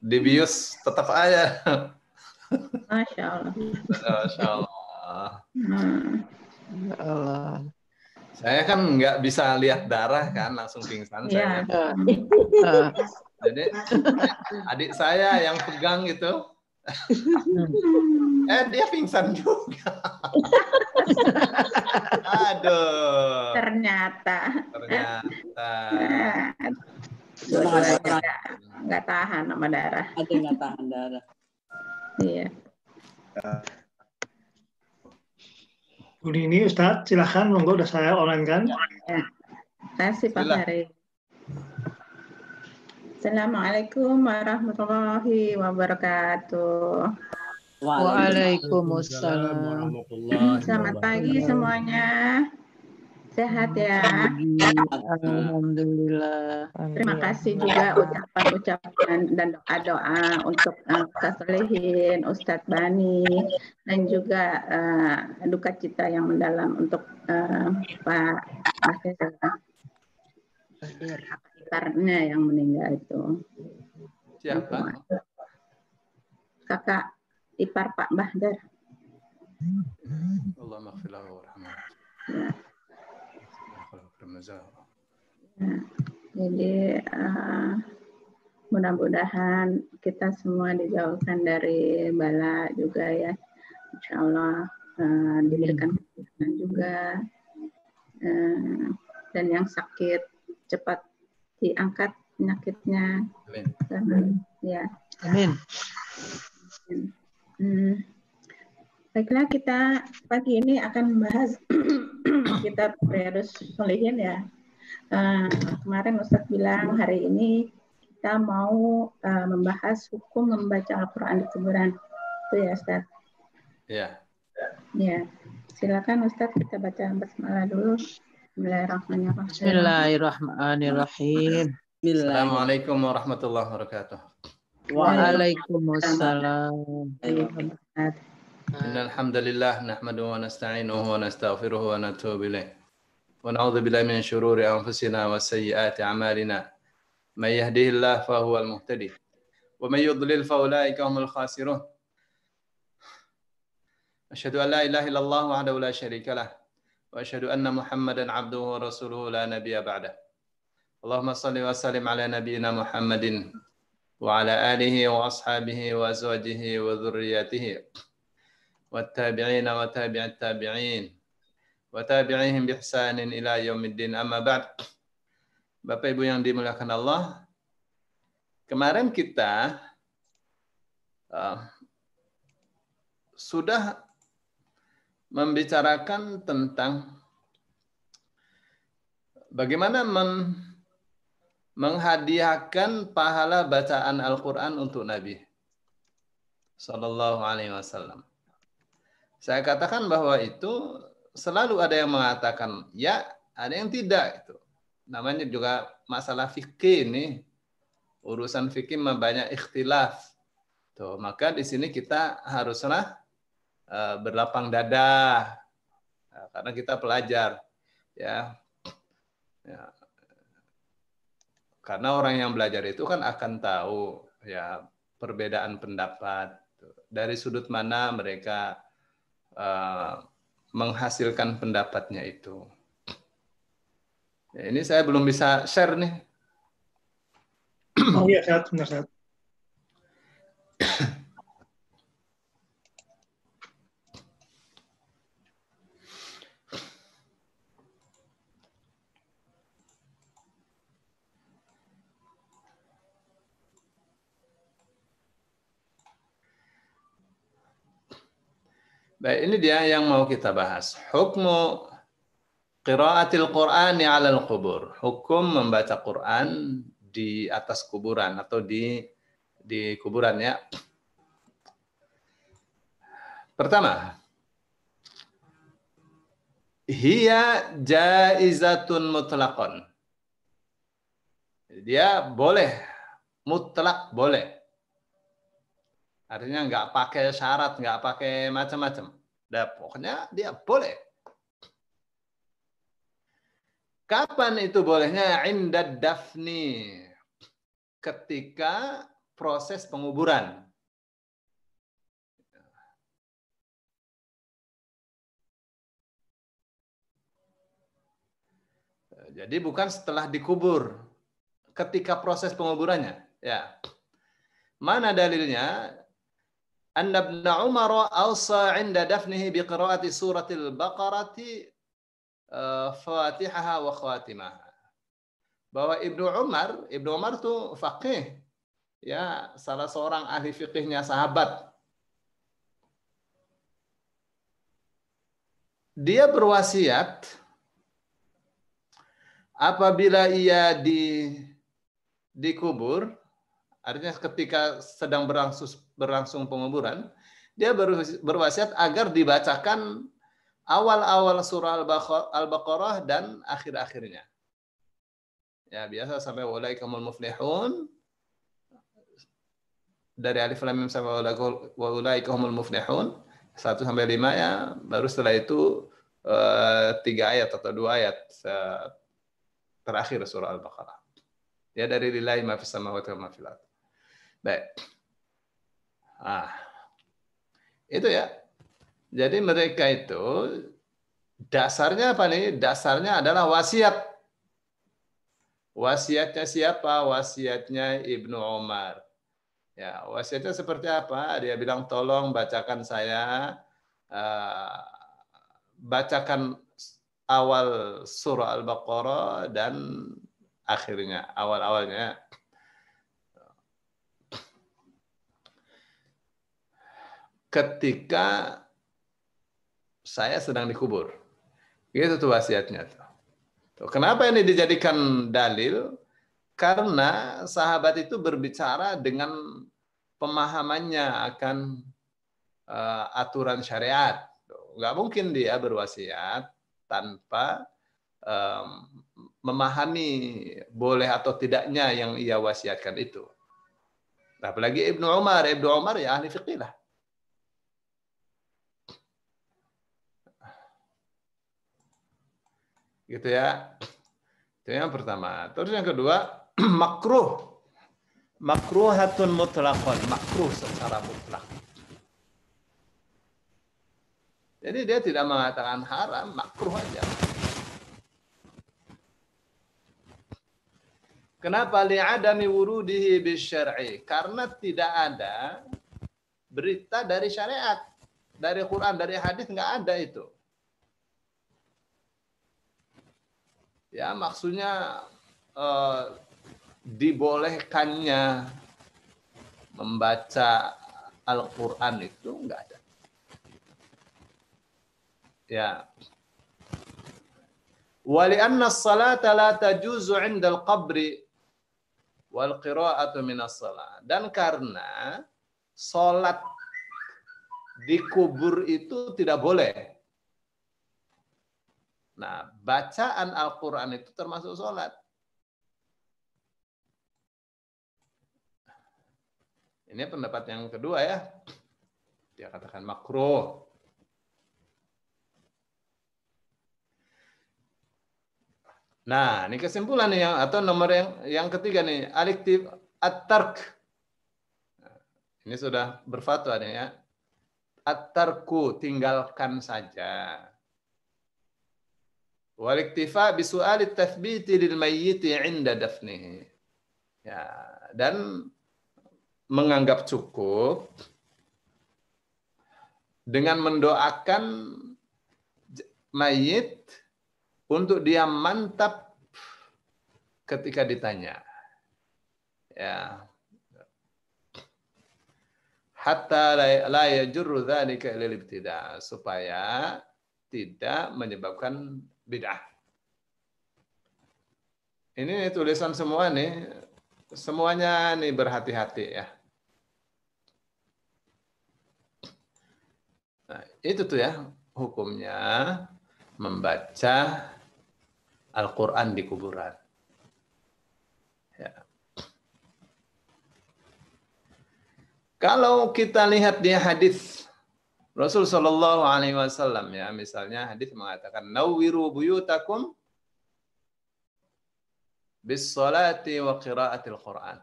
dibius tetap aja. Masya Allah. Masya Allah. Ya Allah. Saya kan nggak bisa lihat darah kan, langsung pingsan Ya. saya. Jadi adik saya yang pegang gitu, dia pingsan juga. Aduh. Ternyata. Nggak tahan sama darah. Ada nggak tahan darah. Iya. Ini Ustadz, silahkan, monggo udah saya online kan? Ya. Terima kasih Pak Hari. Assalamualaikum warahmatullahi wabarakatuh. Waalaikumsalam. Selamat pagi semuanya. Sehat ya. Alhamdulillah. Terima kasih juga ucapan-ucapan dan doa-doa untuk Ustaz Solihin, Ustadz Bani, dan juga duka cita yang mendalam untuk Pak iparnya yang meninggal itu. Siapa? Kakak ipar Pak Bahdar. Allah maghfirlahu warahmatuh. Jadi mudah-mudahan kita semua dijauhkan dari bala juga ya, insya Allah diberikan kesehatan juga, dan yang sakit cepat diangkat penyakitnya. Amin. Ya. Amin. Baiklah, kita pagi ini akan membahas kitab Riyadhus Shalihin ya. Kemarin Ustadz bilang hari ini kita mau membahas hukum membaca Al-Quran di kuburan. Itu ya Ustadz? Iya. Ya. Silakan Ustadz, kita baca basmalah dulu. Bismillahirrahmanirrahim. Bismillahirrahmanirrahim. Assalamualaikum warahmatullahi wabarakatuh. Waalaikumsalam. Innal hamdalillah nahmaduhu wa nasta'inuhu wa nastaghfiruhu wa natubu ilaih. Wa na'udzu billahi min syururi anfusina wa sayyiati a'malina. May yahdihillahu fa huwal muhtadi wa may yudlil fa ulaika humul khasirun. Asyhadu an la ilaha illallah wahdahu la syarika lah wa asyhadu anna Muhammadan 'abduhu wa rasuluhu la nabiyya ba'dah. Allahumma shalli wa sallim ala nabiyyina Muhammadin wa ala alihi wa ashabihi wa azwajihi wa dzurriyyatihi والتابعين وتابع التابعين وتابعيهم بإحسان إلى يوم الدين أما بعد. Bapak Ibu yang dimuliakan Allah, kemarin kita sudah membicarakan tentang bagaimana menghadiahkan pahala bacaan Al-Quran untuk Nabi Sallallahu Alaihi Wasallam. Saya katakan bahwa itu selalu ada yang mengatakan ya, ada yang tidak. Itu namanya juga masalah fikih ini. Urusan fikih banyak ikhtilaf. Tuh, maka di sini kita haruslah berlapang dada karena kita pelajar, ya. Karena orang yang belajar itu kan akan tahu ya perbedaan pendapat dari sudut mana mereka menghasilkan pendapatnya itu. Ya, ini saya belum bisa share nih. Oh iya, sehat, benar sehat. Baik, ini dia yang mau kita bahas. Hukmu qiraatil Qur'ani 'alal qubur. Hukum membaca Quran di atas kuburan atau di kuburan ya. Pertama, hiya jaizatun mutlaqan. Dia boleh, mutlak boleh. Artinya nggak pakai syarat, nggak pakai macam-macam. Dan pokoknya dia boleh. Kapan itu bolehnya? Inda dafni. Ketika proses penguburan. Jadi bukan setelah dikubur, ketika proses penguburannya. Ya. Mana dalilnya? Anna Ibn Umar awsa 'inda dafnihi biqira'ati suratil Baqarati Fatihaha wa khatimaha. Bahwa Ibnu Umar itu faqih, ya, salah seorang ahli fikihnya sahabat. Dia berwasiat apabila ia dikubur, artinya ketika sedang berlangsung penguburan, dia berwasiat agar dibacakan awal-awal surah Al-Baqarah dan akhir-akhirnya. Ya, biasa sampai walaikumul muflihun. Dari alif lam mim sampai walaikumul muflihun 1 sampai 5 ya. Baru setelah itu 3 ayat atau 2 ayat terakhir surah Al-Baqarah. Ya, dari lillahi ma fis samawati wa ma fil ardh. Baik. Itu ya. Jadi mereka itu dasarnya apa nih? Dasarnya adalah wasiat. Wasiatnya siapa? Wasiatnya Ibnu Umar. Ya, wasiatnya seperti apa? Dia bilang, tolong bacakan saya, bacakan awal surah Al-Baqarah dan akhirnya, awal-awalnya. Ketika saya sedang dikubur. Itu tuh wasiatnya. Kenapa ini dijadikan dalil? Karena sahabat itu berbicara dengan pemahamannya akan aturan syariat. Nggak mungkin dia berwasiat tanpa memahami boleh atau tidaknya yang ia wasiatkan itu. Apalagi Ibnu Umar ya ahli fiqih lah. Gitu ya. Itu yang pertama. Terus yang kedua, makruhatun mutlaqan, makruh secara mutlak. Jadi dia tidak mengatakan haram, makruh aja. Kenapa? Li'adami wurudihi bisyar'i. Karena tidak ada berita dari syariat, dari Quran, dari hadis, nggak ada itu. Ya, maksudnya dibolehkannya membaca Al-Quran itu enggak ada. Ya. Wa li'anna as-salata la tajuzu 'inda al-qabri wal qira'atu min as-salat. Dan karena salat di kubur itu tidak boleh. Nah, bacaan Al-Quran itu termasuk sholat. Ini pendapat yang kedua ya. Dia katakan makruh. Nah, ini kesimpulan nih atau nomor yang ketiga nih, al-iktif at-tark. Ini sudah berfatwa nih ya. At-tarku, tinggalkan saja. Wal-iktifa bisu'al at-tathbiti lil mayyiti 'inda dafnihi. Ya, dan menganggap cukup dengan mendoakan mayit untuk dia mantap ketika ditanya. Ya. Hatta la yajurru dzalika ila al-ibtida', supaya tidak menyebabkan bid'ah. Ini tulisan semua nih, semuanya nih berhati-hati ya. Nah, itu tuh ya hukumnya membaca Al-Quran di kuburan. Ya. Kalau kita lihat di hadis Rasul Shallallahu Alaihi Wasallam ya, misalnya hadis mengatakan, "Nawwiru buyutakum bis salati wa qiraatil Quran."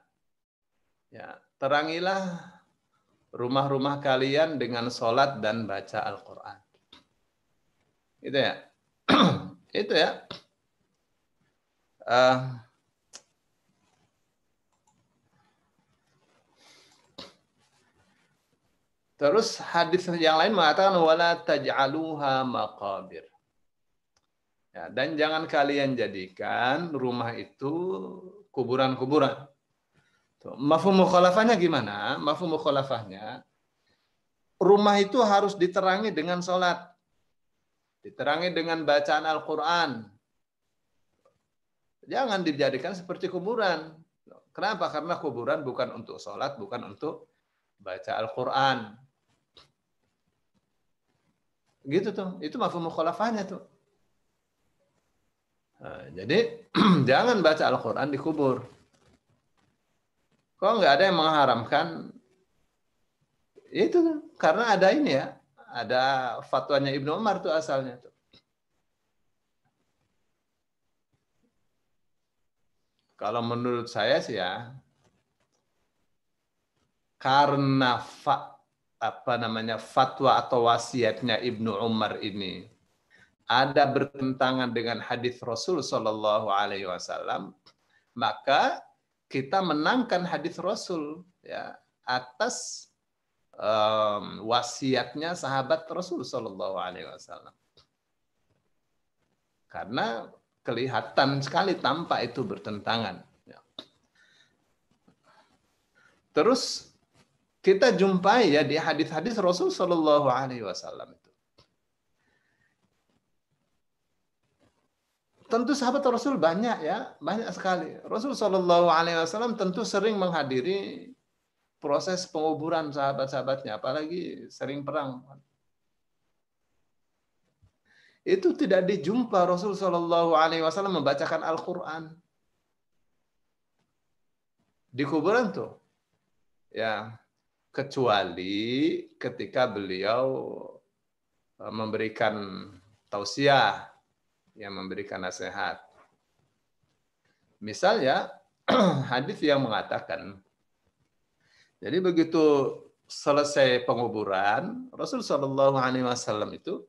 Ya, terangilah rumah-rumah kalian dengan sholat dan baca Al-Quran. Itu ya. Itu ya. Terus hadis yang lain mengatakan wala taj'aluha maqabir. Ya, dan jangan kalian jadikan rumah itu kuburan-kuburan. Mafhum mukhalafahnya gimana? Mafhum mukhalafahnya, rumah itu harus diterangi dengan sholat, diterangi dengan bacaan Al-Quran. Jangan dijadikan seperti kuburan. Kenapa? Karena kuburan bukan untuk sholat, bukan untuk baca Al-Quran. Gitu tuh, itu mafhum mukhalafahnya tuh. Nah, jadi jangan baca Al-Quran di kubur. Kok nggak ada yang mengharamkan? Itu tuh, karena ada ini ya, ada fatwanya Ibnu Umar tuh asalnya tuh. Kalau menurut saya sih ya, karena fatwa atau wasiatnya Ibnu Umar ini ada bertentangan dengan hadis Rasul Shallallahu Alaihi Wasallam, maka kita menangkan hadis Rasul ya atas wasiatnya sahabat Rasul Shallallahu Alaihi Wasallam. Karena kelihatan sekali tampak itu bertentangan. Ya. Terus kita jumpai ya di hadis-hadis Rasul Shallallahu Alaihi Wasallam itu. Tentu sahabat Rasul banyak ya, banyak sekali. Rasul Shallallahu Alaihi Wasallam tentu sering menghadiri proses penguburan sahabat-sahabatnya, apalagi sering perang. Itu tidak dijumpa Rasul Shallallahu Alaihi Wasallam membacakan Al-Quran di kuburan tuh, ya kecuali ketika beliau memberikan tausiah, yang memberikan nasihat. Misalnya hadis yang mengatakan, jadi begitu selesai penguburan, Rasul Shallallahu Alaihi Wasallam itu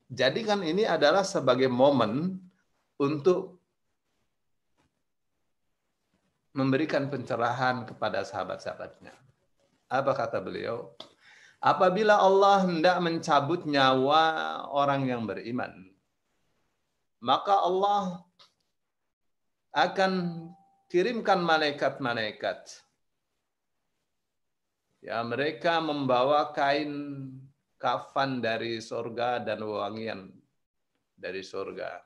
jadikan ini adalah sebagai momen untuk memberikan pencerahan kepada sahabat-sahabatnya. Apa kata beliau? Apabila Allah hendak mencabut nyawa orang yang beriman, maka Allah akan kirimkan malaikat-malaikat. Ya, mereka membawa kain kafan dari surga dan wangian dari surga.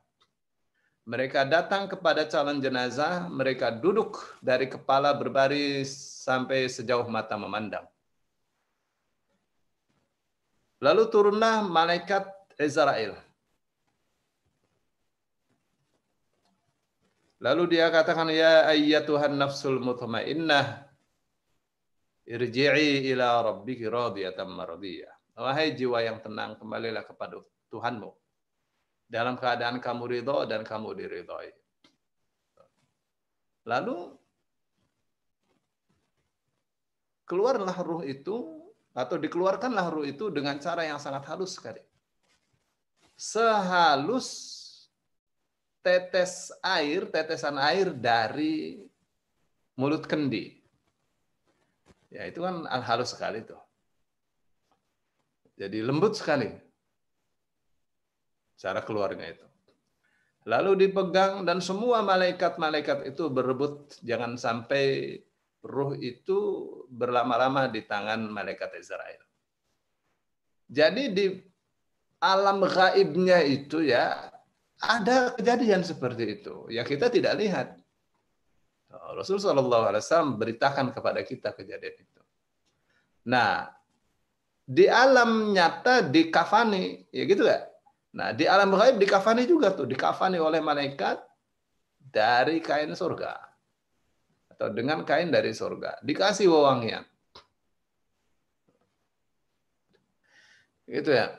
Mereka datang kepada calon jenazah, mereka duduk dari kepala berbaris sampai sejauh mata memandang. Lalu turunlah malaikat Israel. Lalu dia katakan, ya ayyatuhan nafsul mutmainnah, irji'i ila rabbiki radiyatan mardiyah. Wahai jiwa yang tenang, kembalilah kepada Tuhanmu dalam keadaan kamu ridho dan kamu diridhoi. Lalu keluarlah ruh itu, atau dikeluarkanlah ruh itu dengan cara yang sangat halus sekali. Sehalus tetesan air dari mulut kendi. Ya, itu kan halus sekali tuh. Jadi lembut sekali cara keluarnya itu. Lalu dipegang dan semua malaikat-malaikat itu berebut jangan sampai ruh itu berlama-lama di tangan malaikat Israel. Jadi di alam gaibnya itu ya ada kejadian seperti itu. Ya kita tidak lihat. Rasulullah SAW beritakan kepada kita kejadian itu. Nah, di alam nyata dikafani, ya gitu ya. Nah, di alam gaib dikafani juga tuh, dikafani oleh malaikat dari kain surga atau dengan kain dari surga, dikasih wewangian. Gitu ya.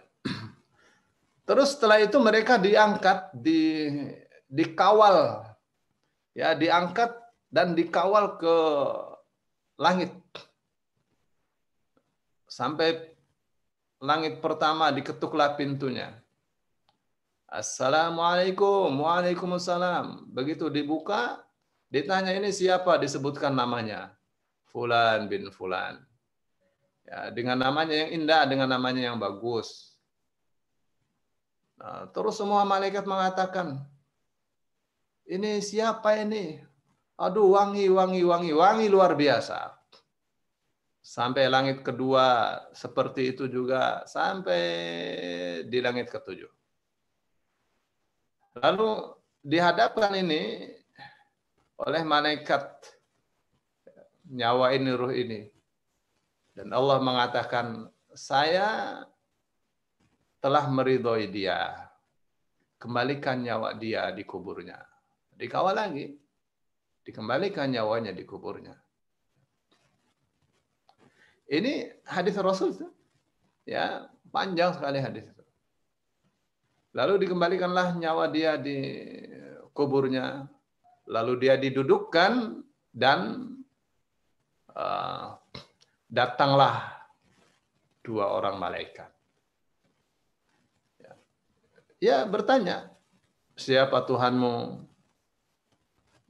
Terus setelah itu mereka diangkat, dikawal, ya diangkat dan dikawal ke langit. Sampai langit pertama diketuklah pintunya. Assalamualaikum, waalaikumsalam. Begitu dibuka, ditanya ini siapa, disebutkan namanya. Fulan bin Fulan. Ya, dengan namanya yang indah, dengan namanya yang bagus. Nah, terus semua malaikat mengatakan, ini siapa ini? Aduh, wangi luar biasa. Sampai langit kedua seperti itu juga, sampai di langit ketujuh. Lalu dihadapkan ini oleh malaikat nyawa ini, ruh ini. Dan Allah mengatakan, saya telah meridhoi dia. Kembalikan nyawa dia di kuburnya. Dikawal lagi. Dikembalikan nyawanya di kuburnya. Ini hadis Rasul. Ya, panjang sekali hadis itu. Lalu dikembalikanlah nyawa dia di kuburnya. Lalu dia didudukkan dan datanglah dua orang malaikat. Ya, bertanya, siapa Tuhanmu,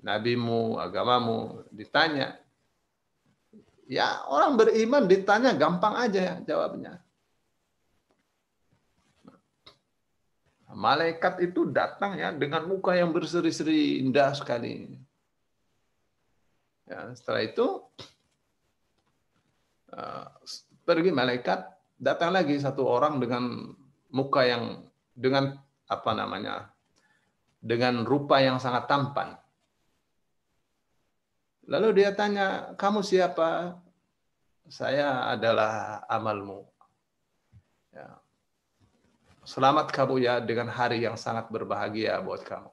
nabimu, agamamu, ditanya. Ya, orang beriman ditanya gampang aja jawabnya. Malaikat itu datang ya dengan muka yang berseri-seri, indah sekali. Ya, setelah itu pergi malaikat, datang lagi satu orang dengan muka yang dengan apa namanya? Dengan rupa yang sangat tampan. Lalu dia tanya, kamu siapa? Saya adalah amalmu. Ya. Selamat kamu ya dengan hari yang sangat berbahagia buat kamu.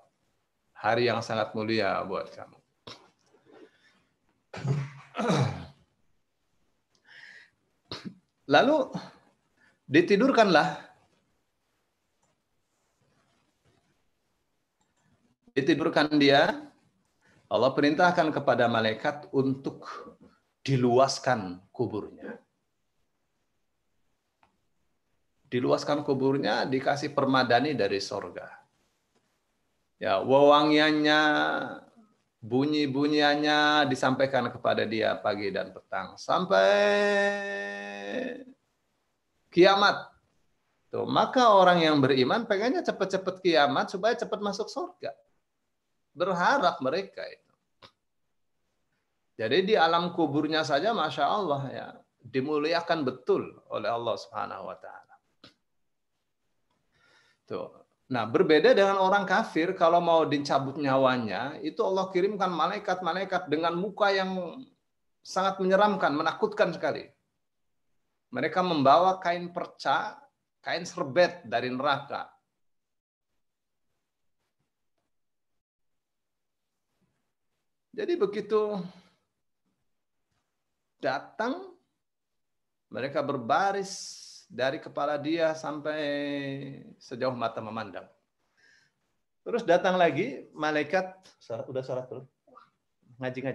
Hari yang sangat mulia buat kamu. Lalu ditidurkanlah. Ditidurkan dia. Allah perintahkan kepada malaikat untuk diluaskan kuburnya. Diluaskan kuburnya, dikasih permadani dari sorga. Ya, wewangiannya, bunyi-bunyiannya disampaikan kepada dia pagi dan petang. Sampai kiamat. Tuh, maka orang yang beriman pengennya cepat-cepat kiamat supaya cepat masuk surga. Berharap mereka itu. Jadi di alam kuburnya saja, Masya Allah ya, dimuliakan betul oleh Allah Subhanahu Wa Taala. Tuh. Nah, berbeda dengan orang kafir, kalau mau dicabut nyawanya, itu Allah kirimkan malaikat-malaikat dengan muka yang sangat menyeramkan, menakutkan sekali. Mereka membawa kain perca, kain serbet dari neraka. Jadi begitu datang, mereka berbaris dari kepala dia sampai sejauh mata memandang. Terus datang lagi malaikat, udah sholat dulu. Ngaji.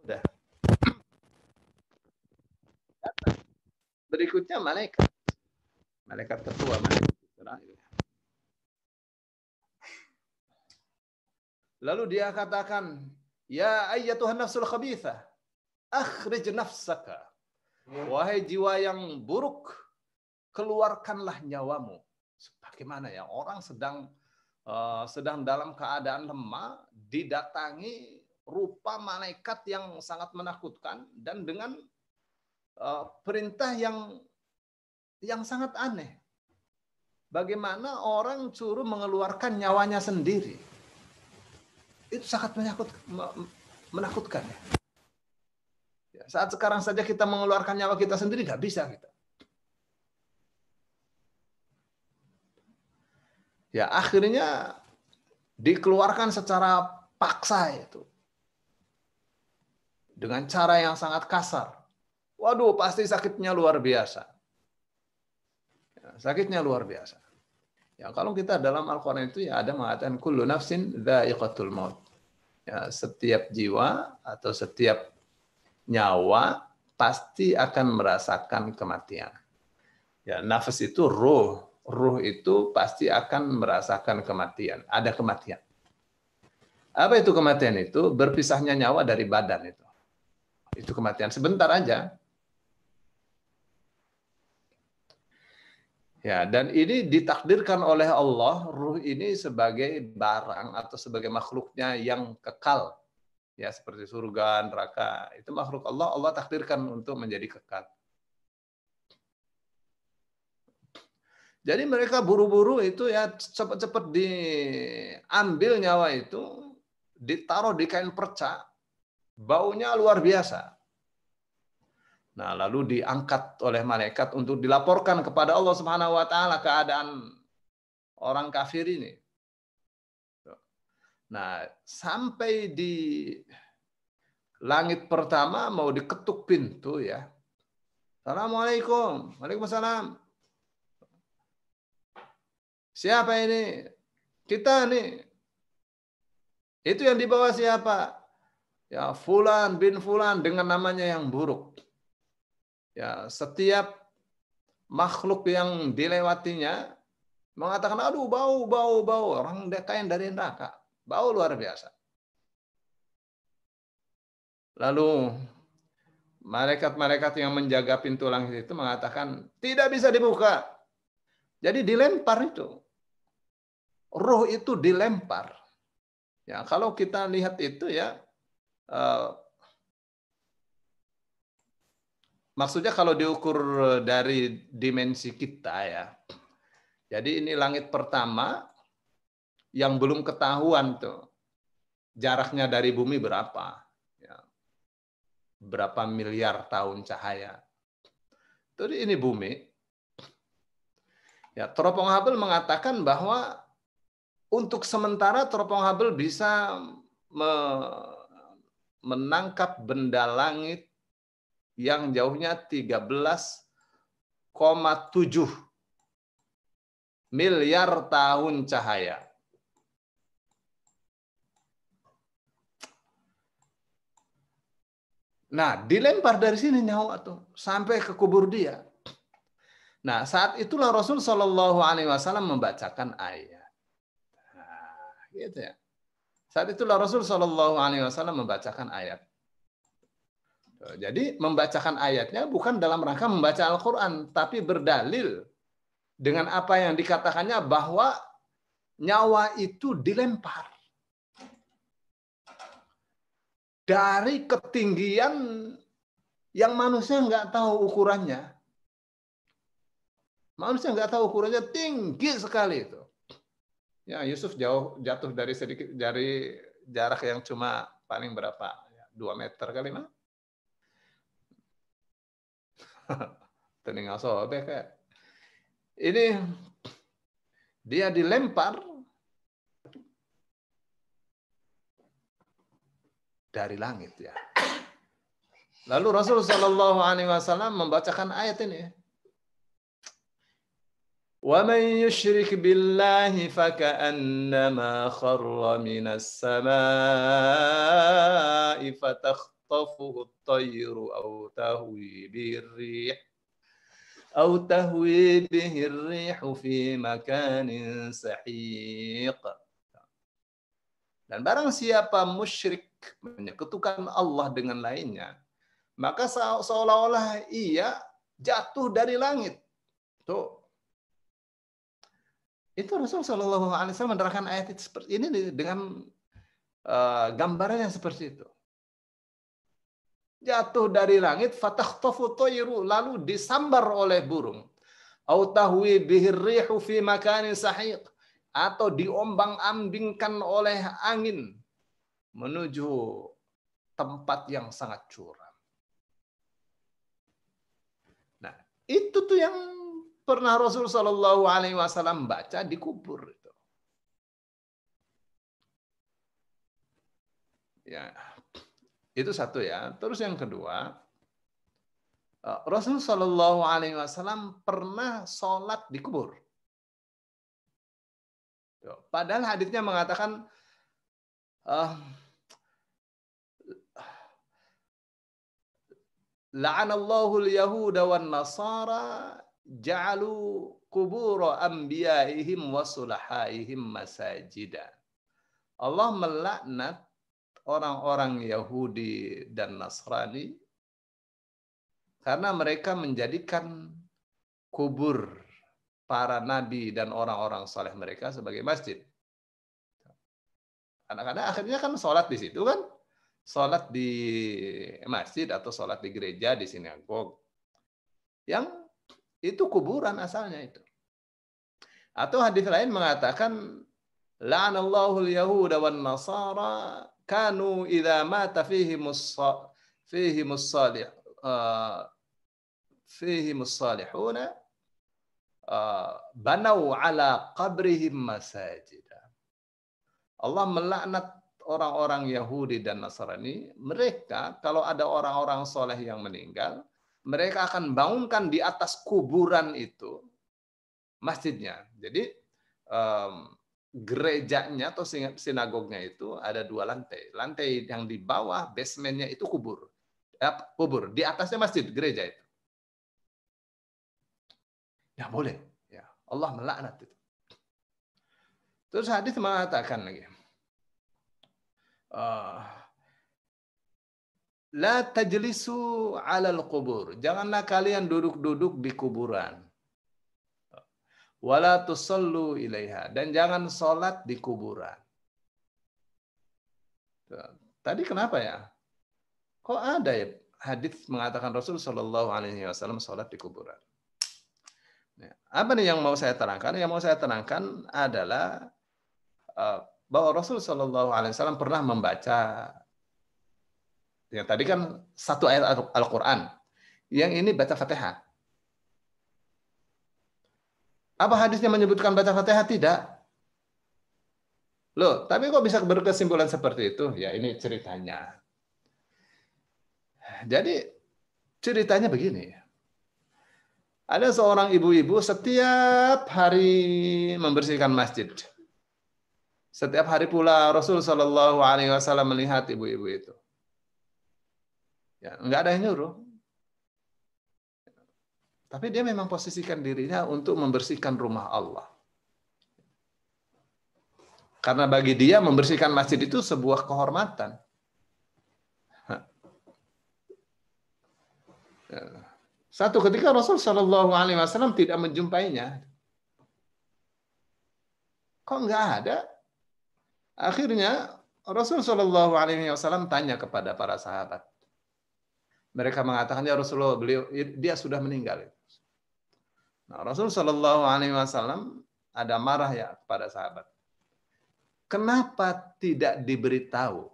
Udah. Datang. Berikutnya malaikat. Malaikat ketua, malaikat terakhir. Lalu dia katakan, ya ayyatuhan nafsul khabithah, akhrij nafsaka. Wahai jiwa yang buruk, keluarkanlah nyawamu. Bagaimana ya, orang sedang dalam keadaan lemah, didatangi rupa malaikat yang sangat menakutkan dan dengan perintah yang sangat aneh. Bagaimana orang suruh mengeluarkan nyawanya sendiri? Itu sangat menakutkan. Ya, saat sekarang saja kita mengeluarkan nyawa kita sendiri, nggak bisa kita. Ya, akhirnya dikeluarkan secara paksa itu. Dengan cara yang sangat kasar. Waduh, pasti sakitnya luar biasa. Ya, sakitnya luar biasa. Ya, kalau kita dalam Al-Quran itu ya ada mengatakan kullu nafsin dha'iqatul maut. Ya, setiap jiwa atau setiap nyawa pasti akan merasakan kematian. Ya, nafas itu ruh. Ruh itu pasti akan merasakan kematian. Ada kematian. Apa itu kematian itu? Berpisahnya nyawa dari badan itu. Itu kematian. Sebentar aja. Ya, dan ini ditakdirkan oleh Allah, ruh ini sebagai barang atau sebagai makhluknya yang kekal. Ya, seperti surga, neraka. Itu makhluk Allah, Allah takdirkan untuk menjadi kekal. Jadi mereka buru-buru itu ya cepat-cepat diambil nyawa itu, ditaruh di kain perca, baunya luar biasa. Nah, lalu diangkat oleh malaikat untuk dilaporkan kepada Allah Subhanahu wa taala keadaan orang kafir ini. Nah, sampai di langit pertama mau diketuk pintu ya. Assalamualaikum. Waalaikumsalam. Siapa ini? Kita nih. Itu yang dibawa siapa? Ya, Fulan bin Fulan dengan namanya yang buruk. Ya, setiap makhluk yang dilewatinya mengatakan, aduh bau, bau, bau. Orang kain dari neraka. Bau luar biasa. Lalu malaikat-malaikat yang menjaga pintu langit itu mengatakan, tidak bisa dibuka. Jadi dilempar itu. Roh itu dilempar. Ya, kalau kita lihat itu ya, maksudnya kalau diukur dari dimensi kita ya. Jadi ini langit pertama yang belum ketahuan tuh jaraknya dari bumi berapa. Ya, berapa miliar tahun cahaya. Jadi ini bumi. Ya, teropong Hubble mengatakan bahwa untuk sementara teropong Hubble bisa menangkap benda langit yang jauhnya 13,7 miliar tahun cahaya. Nah, dilempar dari sini nyawa tuh sampai ke kubur dia. Nah, saat itulah Rasul Shallallahu Alaihi Wasallam membacakan ayat. Nah, gitu ya. Saat itulah Rasul Shallallahu Alaihi Wasallam membacakan ayat. Jadi membacakan ayatnya bukan dalam rangka membaca Al-Quran, tapi berdalil dengan apa yang dikatakannya bahwa nyawa itu dilempar dari ketinggian yang manusia nggak tahu ukurannya. Manusia nggak tahu ukurannya, tinggi sekali itu. Ya, Yusuf jatuh dari jarak yang cuma paling berapa? 2 meter kali mah. Teningal sobek kayak. Ini dia dilempar dari langit ya. Lalu Rasul Shallallahu Alaihi Wasallam membacakan ayat ini. وَمَنْ يُشْرِكْ بِاللَّهِ فَكَأَنَّمَا خَرَّ مِنَ السَّمَاءِ فَتَخْطَفُهُ الطَّيْرُ أَوْ تَهْوِي بِهِ الرِّيحُ فِي مَكَانٍ سَحِيقٍ. Dan barang siapa musyrik menyekutukan Allah dengan lainnya, maka seolah-olah ia jatuh dari langit. Tuh. Itu Rasul Shallallahu Alaihi Wasallam menerangkan ayat itu seperti ini dengan gambaran yang seperti itu. Jatuh dari langit, fatakhtafu tayru, lalu disambar oleh burung. Au tahwi bihir rihu fi makanin sahiq, atau diombang-ambingkan oleh angin menuju tempat yang sangat curam. Nah, itu tuh yang pernah Rasul Shallallahu Alaihi Wasallam baca di kubur itu. Ya, itu satu ya. Terus yang kedua, Rasul Shallallahu Alaihi Wasallam pernah sholat di kubur. Padahal hadisnya mengatakan la'anallahu al-yahuda wan nasara ja'alu qubur anbiya'ihim wa sulahaihim masajida. Allah melaknat orang-orang Yahudi dan Nasrani karena mereka menjadikan kubur para nabi dan orang-orang saleh mereka sebagai masjid. Anak-anak akhirnya kan sholat di situ kan, sholat di masjid atau sholat di gereja, di sinagog, yang itu kuburan asalnya itu. Atau hadis lain mengatakan, la'anallahu al-yahuda wan nasara kanu idza mata fihimus salihuna banau ala qabrihim masajid. Allah melaknat orang-orang Yahudi dan Nasrani. Mereka kalau ada orang-orang soleh yang meninggal, mereka akan bangunkan di atas kuburan itu masjidnya. Jadi gerejanya atau sinagognya itu ada 2 lantai. Lantai yang di bawah basementnya itu kubur. Kubur. Di atasnya masjid, gereja itu. Ya boleh. Ya, Allah melaknat itu. Terus hadis mengatakan lagi, la tajlisu 'alal qubur. Janganlah kalian duduk-duduk di kuburan. Wala tusallu ilaiha, dan jangan sholat di kuburan. Tadi kenapa ya? Kok ada ya hadis mengatakan Rasul Shallallahu Alaihi Wasallam sholat di kuburan? Apa nih yang mau saya terangkan? Yang mau saya terangkan adalah bahwa Rasul Shallallahu Alaihi Wasallam pernah membaca, yang tadi kan 1 ayat Al-Quran, yang ini baca Fatihah. Apa hadisnya menyebutkan baca Fatihah? Tidak. Loh, tapi kok bisa berkesimpulan seperti itu? Ya ini ceritanya. Jadi ceritanya begini. Ada seorang ibu-ibu setiap hari membersihkan masjid. Setiap hari pula Rasul Shallallahu Alaihi Wasallam melihat ibu-ibu itu. Ya, nggak ada yang nyuruh. Tapi dia memang posisikan dirinya untuk membersihkan rumah Allah. Karena bagi dia membersihkan masjid itu sebuah kehormatan. Satu ketika Rasul Shallallahu Alaihi Wasallam tidak menjumpainya. Kok nggak ada? Akhirnya Rasul Shallallahu Alaihi Wasallam tanya kepada para sahabat. Mereka mengatakan, ya Rasulullah, dia sudah meninggal. Nah, Rasul Shallallahu Alaihi Wasallam ada marah ya kepada sahabat. Kenapa tidak diberitahu?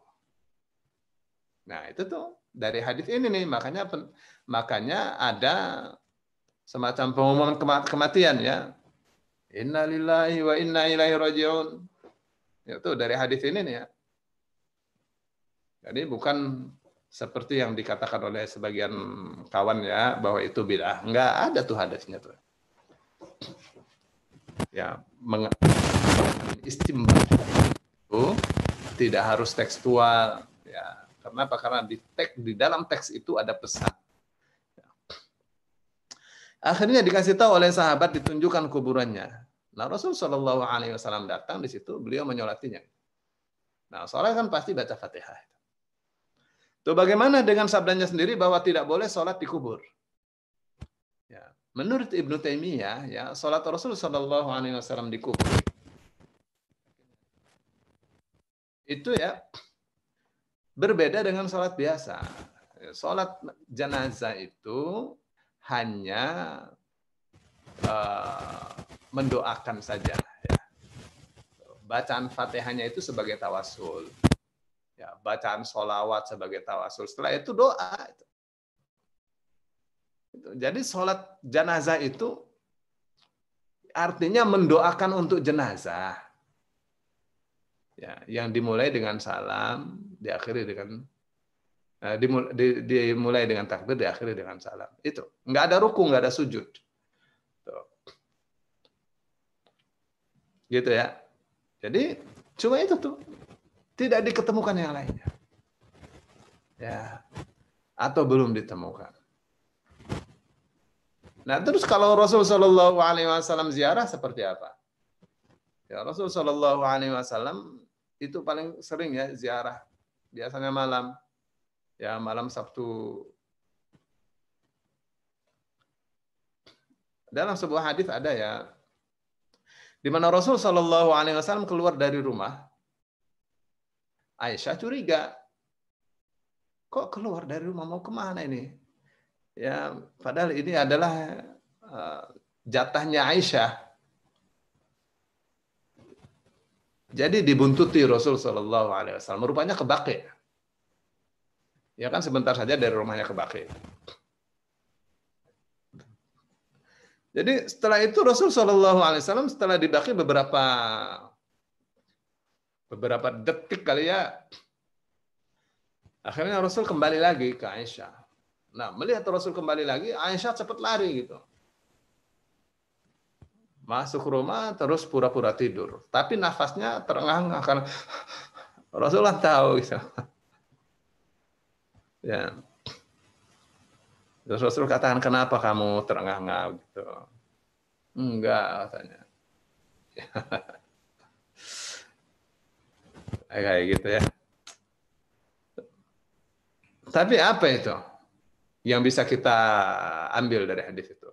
Nah itu tuh dari hadis ini nih, makanya ada semacam pengumuman kematian ya. Inna lillahi wa inna ilaihi raji'un. Itu dari hadis ini nih ya. Jadi bukan seperti yang dikatakan oleh sebagian kawan ya, bahwa itu bid'ah. Enggak ada tuh hadisnya tuh. Ya, istimbat itu tidak harus tekstual ya. Kenapa? Karena di dalam teks itu ada pesan. Akhirnya dikasih tahu oleh sahabat, ditunjukkan kuburannya. Nah, Rasul Shallallahu Alaihi Wasallam datang di situ, beliau menyolatinya. Nah, sholat kan pasti baca Fatihah. Tuh bagaimana dengan sabdanya sendiri bahwa tidak boleh sholat di kubur? Ya, menurut Ibnu Taimiyah, ya sholat Rasul Shallallahu Alaihi Wasallam di kubur itu ya berbeda dengan sholat biasa. Sholat jenazah itu hanya mendoakan saja. Ya. Bacaan Fatihahnya itu sebagai tawasul. Ya, bacaan sholawat sebagai tawasul. Setelah itu doa. Jadi sholat jenazah itu artinya mendoakan untuk jenazah. Ya, yang dimulai dengan salam, diakhiri dengan dimulai dengan takbir, diakhiri dengan salam. Itu nggak ada ruku, nggak ada sujud. Tuh. Gitu ya. Jadi cuma itu tuh, tidak diketemukan yang lainnya. Ya, atau belum ditemukan. Nah, terus kalau Rasul Shallallahu Alaihi Wasallam ziarah seperti apa? Ya, Rasul Shallallahu Alaihi Wasallam itu paling sering ya ziarah. Biasanya malam, ya malam Sabtu. Dalam sebuah hadis ada ya, di mana Rasul Shallallahu Alaihi Wasallam keluar dari rumah, Aisyah curiga, kok keluar dari rumah mau kemana ini? Ya, padahal ini adalah jatahnya Aisyah. Jadi dibuntuti Rasul Shallallahu Alaihi Wasallam. Rupanya ke Baqi. Ya kan sebentar saja dari rumahnya ke Baqi. Jadi setelah itu Rasul Shallallahu Alaihi Wasallam setelah di Baqi beberapa detik kali ya, akhirnya Rasul kembali lagi ke Aisyah. Nah, melihat Rasul kembali lagi, Aisyah cepat lari gitu. Masuk rumah terus pura-pura tidur. Tapi nafasnya terengah-engah karena Rasulullah tahu gitu. Ya. Terus Rasul katakan, kenapa kamu terengah-engah gitu? Enggak, katanya. Kayak gitu ya. Tapi apa itu yang bisa kita ambil dari hadis itu?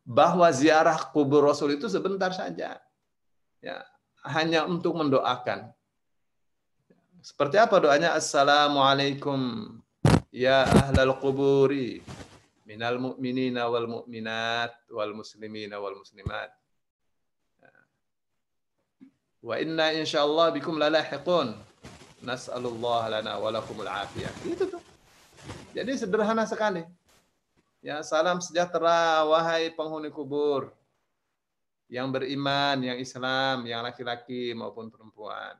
Bahwa ziarah kubur Rasul itu sebentar saja. Ya, hanya untuk mendoakan. Seperti apa doanya? Assalamualaikum ya ahlal quburi minal mu'minina wal mu'minat wal muslimina wal muslimat. Wa inna insyaallah bikum lalahiqun. Nas'alullah lana wa lakumul afiyah. Itu tuh. Jadi sederhana sekali. Ya, salam sejahtera wahai penghuni kubur. Yang beriman, yang Islam, yang laki-laki maupun perempuan.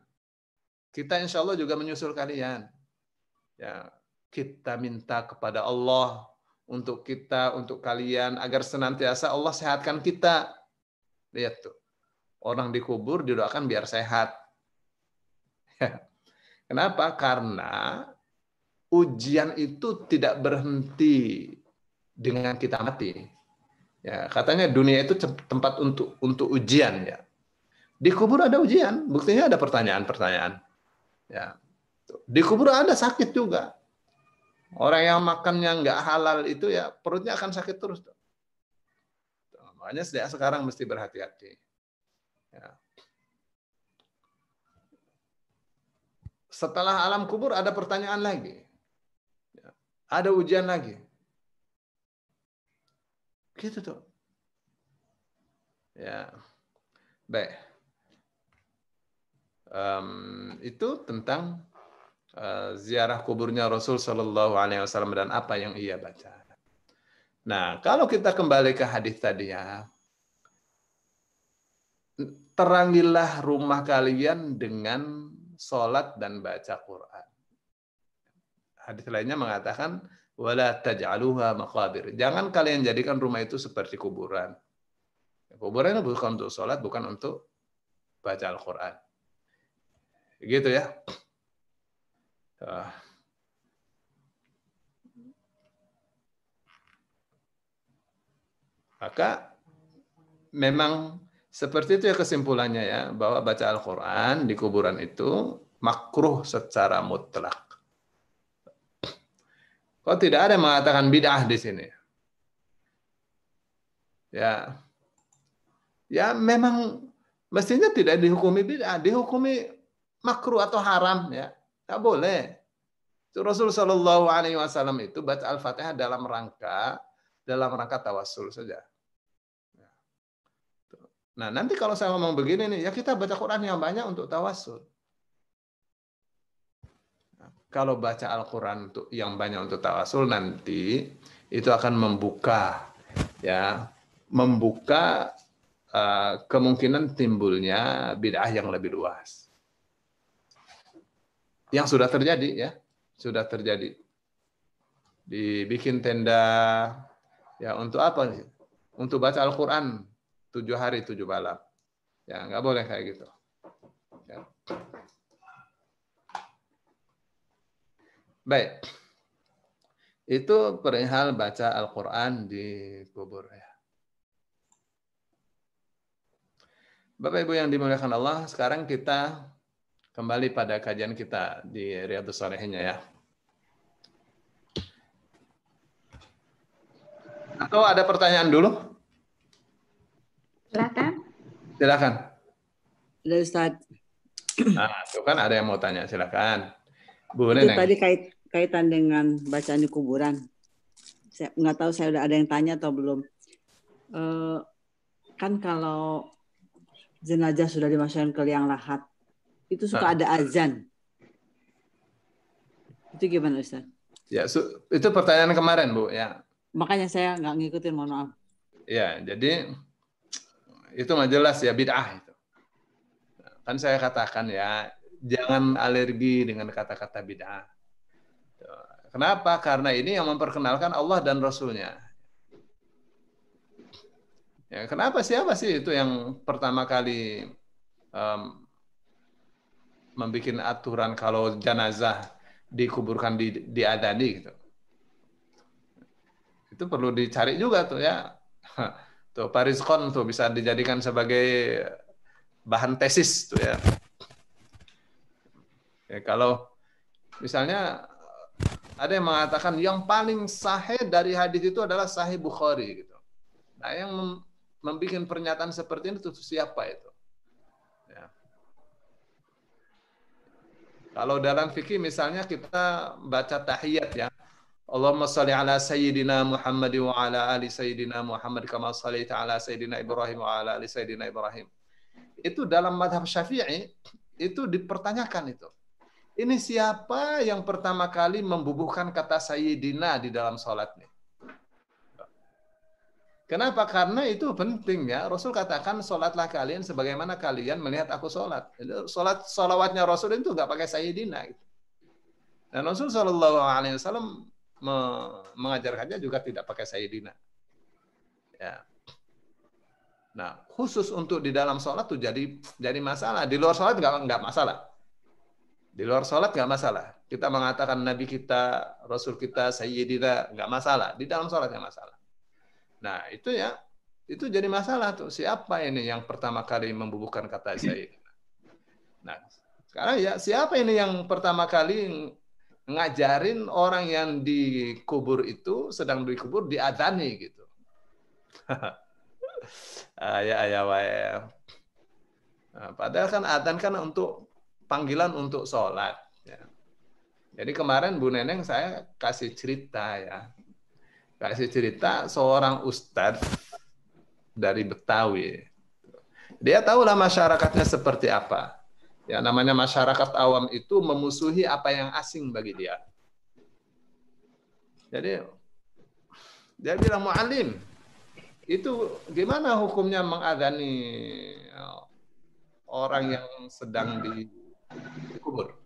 Kita insya Allah juga menyusul kalian. Ya, kita minta kepada Allah untuk kita, untuk kalian, agar senantiasa Allah sehatkan kita. Lihat tuh, orang dikubur didoakan biar sehat. Kenapa? Karena ujian itu tidak berhenti dengan kita mati. Ya, katanya dunia itu tempat untuk ujian ya. Di kubur ada ujian, buktinya ada pertanyaan-pertanyaan. Ya. Di kubur ada sakit juga. Orang yang makannya nggak halal itu ya perutnya akan sakit terus. Makanya sejak sekarang mesti berhati-hati. Ya. Setelah alam kubur ada pertanyaan lagi. Ya. Ada ujian lagi. Gitu tuh. Ya. Baik. Itu tentang ziarah kuburnya Rasul Shallallahu Alaihi Wasallam dan apa yang ia baca. Nah, kalau kita kembali ke hadis tadi ya, terangilah rumah kalian dengan sholat dan baca Quran. Hadis lainnya mengatakan, wala taj'aluha maqabir. Jangan kalian jadikan rumah itu seperti kuburan. Kuburan itu bukan untuk sholat, bukan untuk baca Al-Quran. Gitu ya. Maka memang seperti itu ya kesimpulannya ya, bahwa baca Al-Quran di kuburan itu makruh secara mutlak. Kok tidak ada yang mengatakan bid'ah di sini? Ya, ya memang mestinya tidak dihukumi bid'ah, dihukumi makruh atau haram ya, nggak boleh. Rasul Shallallahu Alaihi Wasallam itu baca Al-Fatihah dalam rangka tawassul saja. Nah nanti kalau saya ngomong begini nih, ya kita baca Quran yang banyak untuk tawassul. Nah, kalau baca Al-Quran untuk yang banyak untuk tawassul nanti itu akan membuka kemungkinan timbulnya bid'ah yang lebih luas. Yang sudah terjadi ya, sudah terjadi. Dibikin tenda ya untuk apa nih? Untuk baca Al-Quran 7 hari 7 malam. Ya nggak boleh kayak gitu. Ya. Baik. Itu perihal baca Al-Quran di kubur ya. Bapak Ibu yang dimuliakan Allah, sekarang kita kembali pada kajian kita di Riyadhus Shalihin ya. Atau ada pertanyaan dulu? Silakan. Silakan. Ada Ustaz. Nah, itu kan ada yang mau tanya, silakan. Bu Itu Neneng. tadi kaitan dengan bacaan di kuburan. Saya nggak tahu saya udah ada yang tanya atau belum. Kan kalau jenazah sudah dimasukkan ke liang lahat, itu suka ada azan. Itu gimana Ustaz? Ya, itu pertanyaan kemarin Bu ya. Makanya saya nggak ngikutin, mohon maaf. Ya, jadi itu mah jelas ya bid'ah itu. Kan saya katakan ya, jangan alergi dengan kata-kata bid'ah. Kenapa? Karena ini yang memperkenalkan Allah dan Rasulnya. Ya, kenapa siapa sih itu yang pertama kali membuat aturan kalau jenazah dikuburkan di adani gitu. Itu perlu dicari juga tuh ya. Tuh Parizkon tuh bisa dijadikan sebagai bahan tesis tuh ya. Ya kalau misalnya ada yang mengatakan yang paling sahih dari hadis itu adalah Sahih Bukhari gitu. Nah, yang membuat pernyataan seperti itu siapa itu? Ya. Kalau dalam fikih misalnya kita baca tahiyat ya. Allahumma shalli ala sayyidina Muhammad wa ala ali sayyidina Muhammad kama shallaita ala sayyidina Ibrahim wa ala ali sayyidina Ibrahim. Itu dalam mazhab Syafi'i itu dipertanyakan itu. Ini siapa yang pertama kali membubuhkan kata sayyidina di dalam salatnya? Kenapa? Karena itu penting ya. Rasul katakan salatlah kalian sebagaimana kalian melihat aku salat. Salat salawatnya Rasul itu enggak pakai sayyidina gitu. Dan Rasul sallallahu alaihi wasallam mengajarkannya juga tidak pakai sayyidina. Ya. Nah, khusus untuk di dalam sholat tuh jadi masalah. Di luar sholat nggak masalah. Di luar sholat nggak masalah. Kita mengatakan Nabi kita, Rasul kita, Sayyidina nggak masalah. Di dalam sholat nggak masalah. Nah, itu ya, itu jadi masalah tuh. Siapa ini yang pertama kali membubuhkan kata Sayyidina? Nah, sekarang ya siapa ini yang pertama kali ngajarin orang yang dikubur itu sedang dikubur diadzani gitu. Nah, padahal kan adzan kan untuk panggilan untuk sholat. Ya. Jadi kemarin Bu Neneng saya kasih cerita ya, kasih cerita seorang ustadz dari Betawi. Dia tahulah masyarakatnya seperti apa. Ya, namanya masyarakat awam itu memusuhi apa yang asing bagi dia. Jadi dia bilang, mu'alim, itu gimana hukumnya mengadzani orang yang sedang dikubur?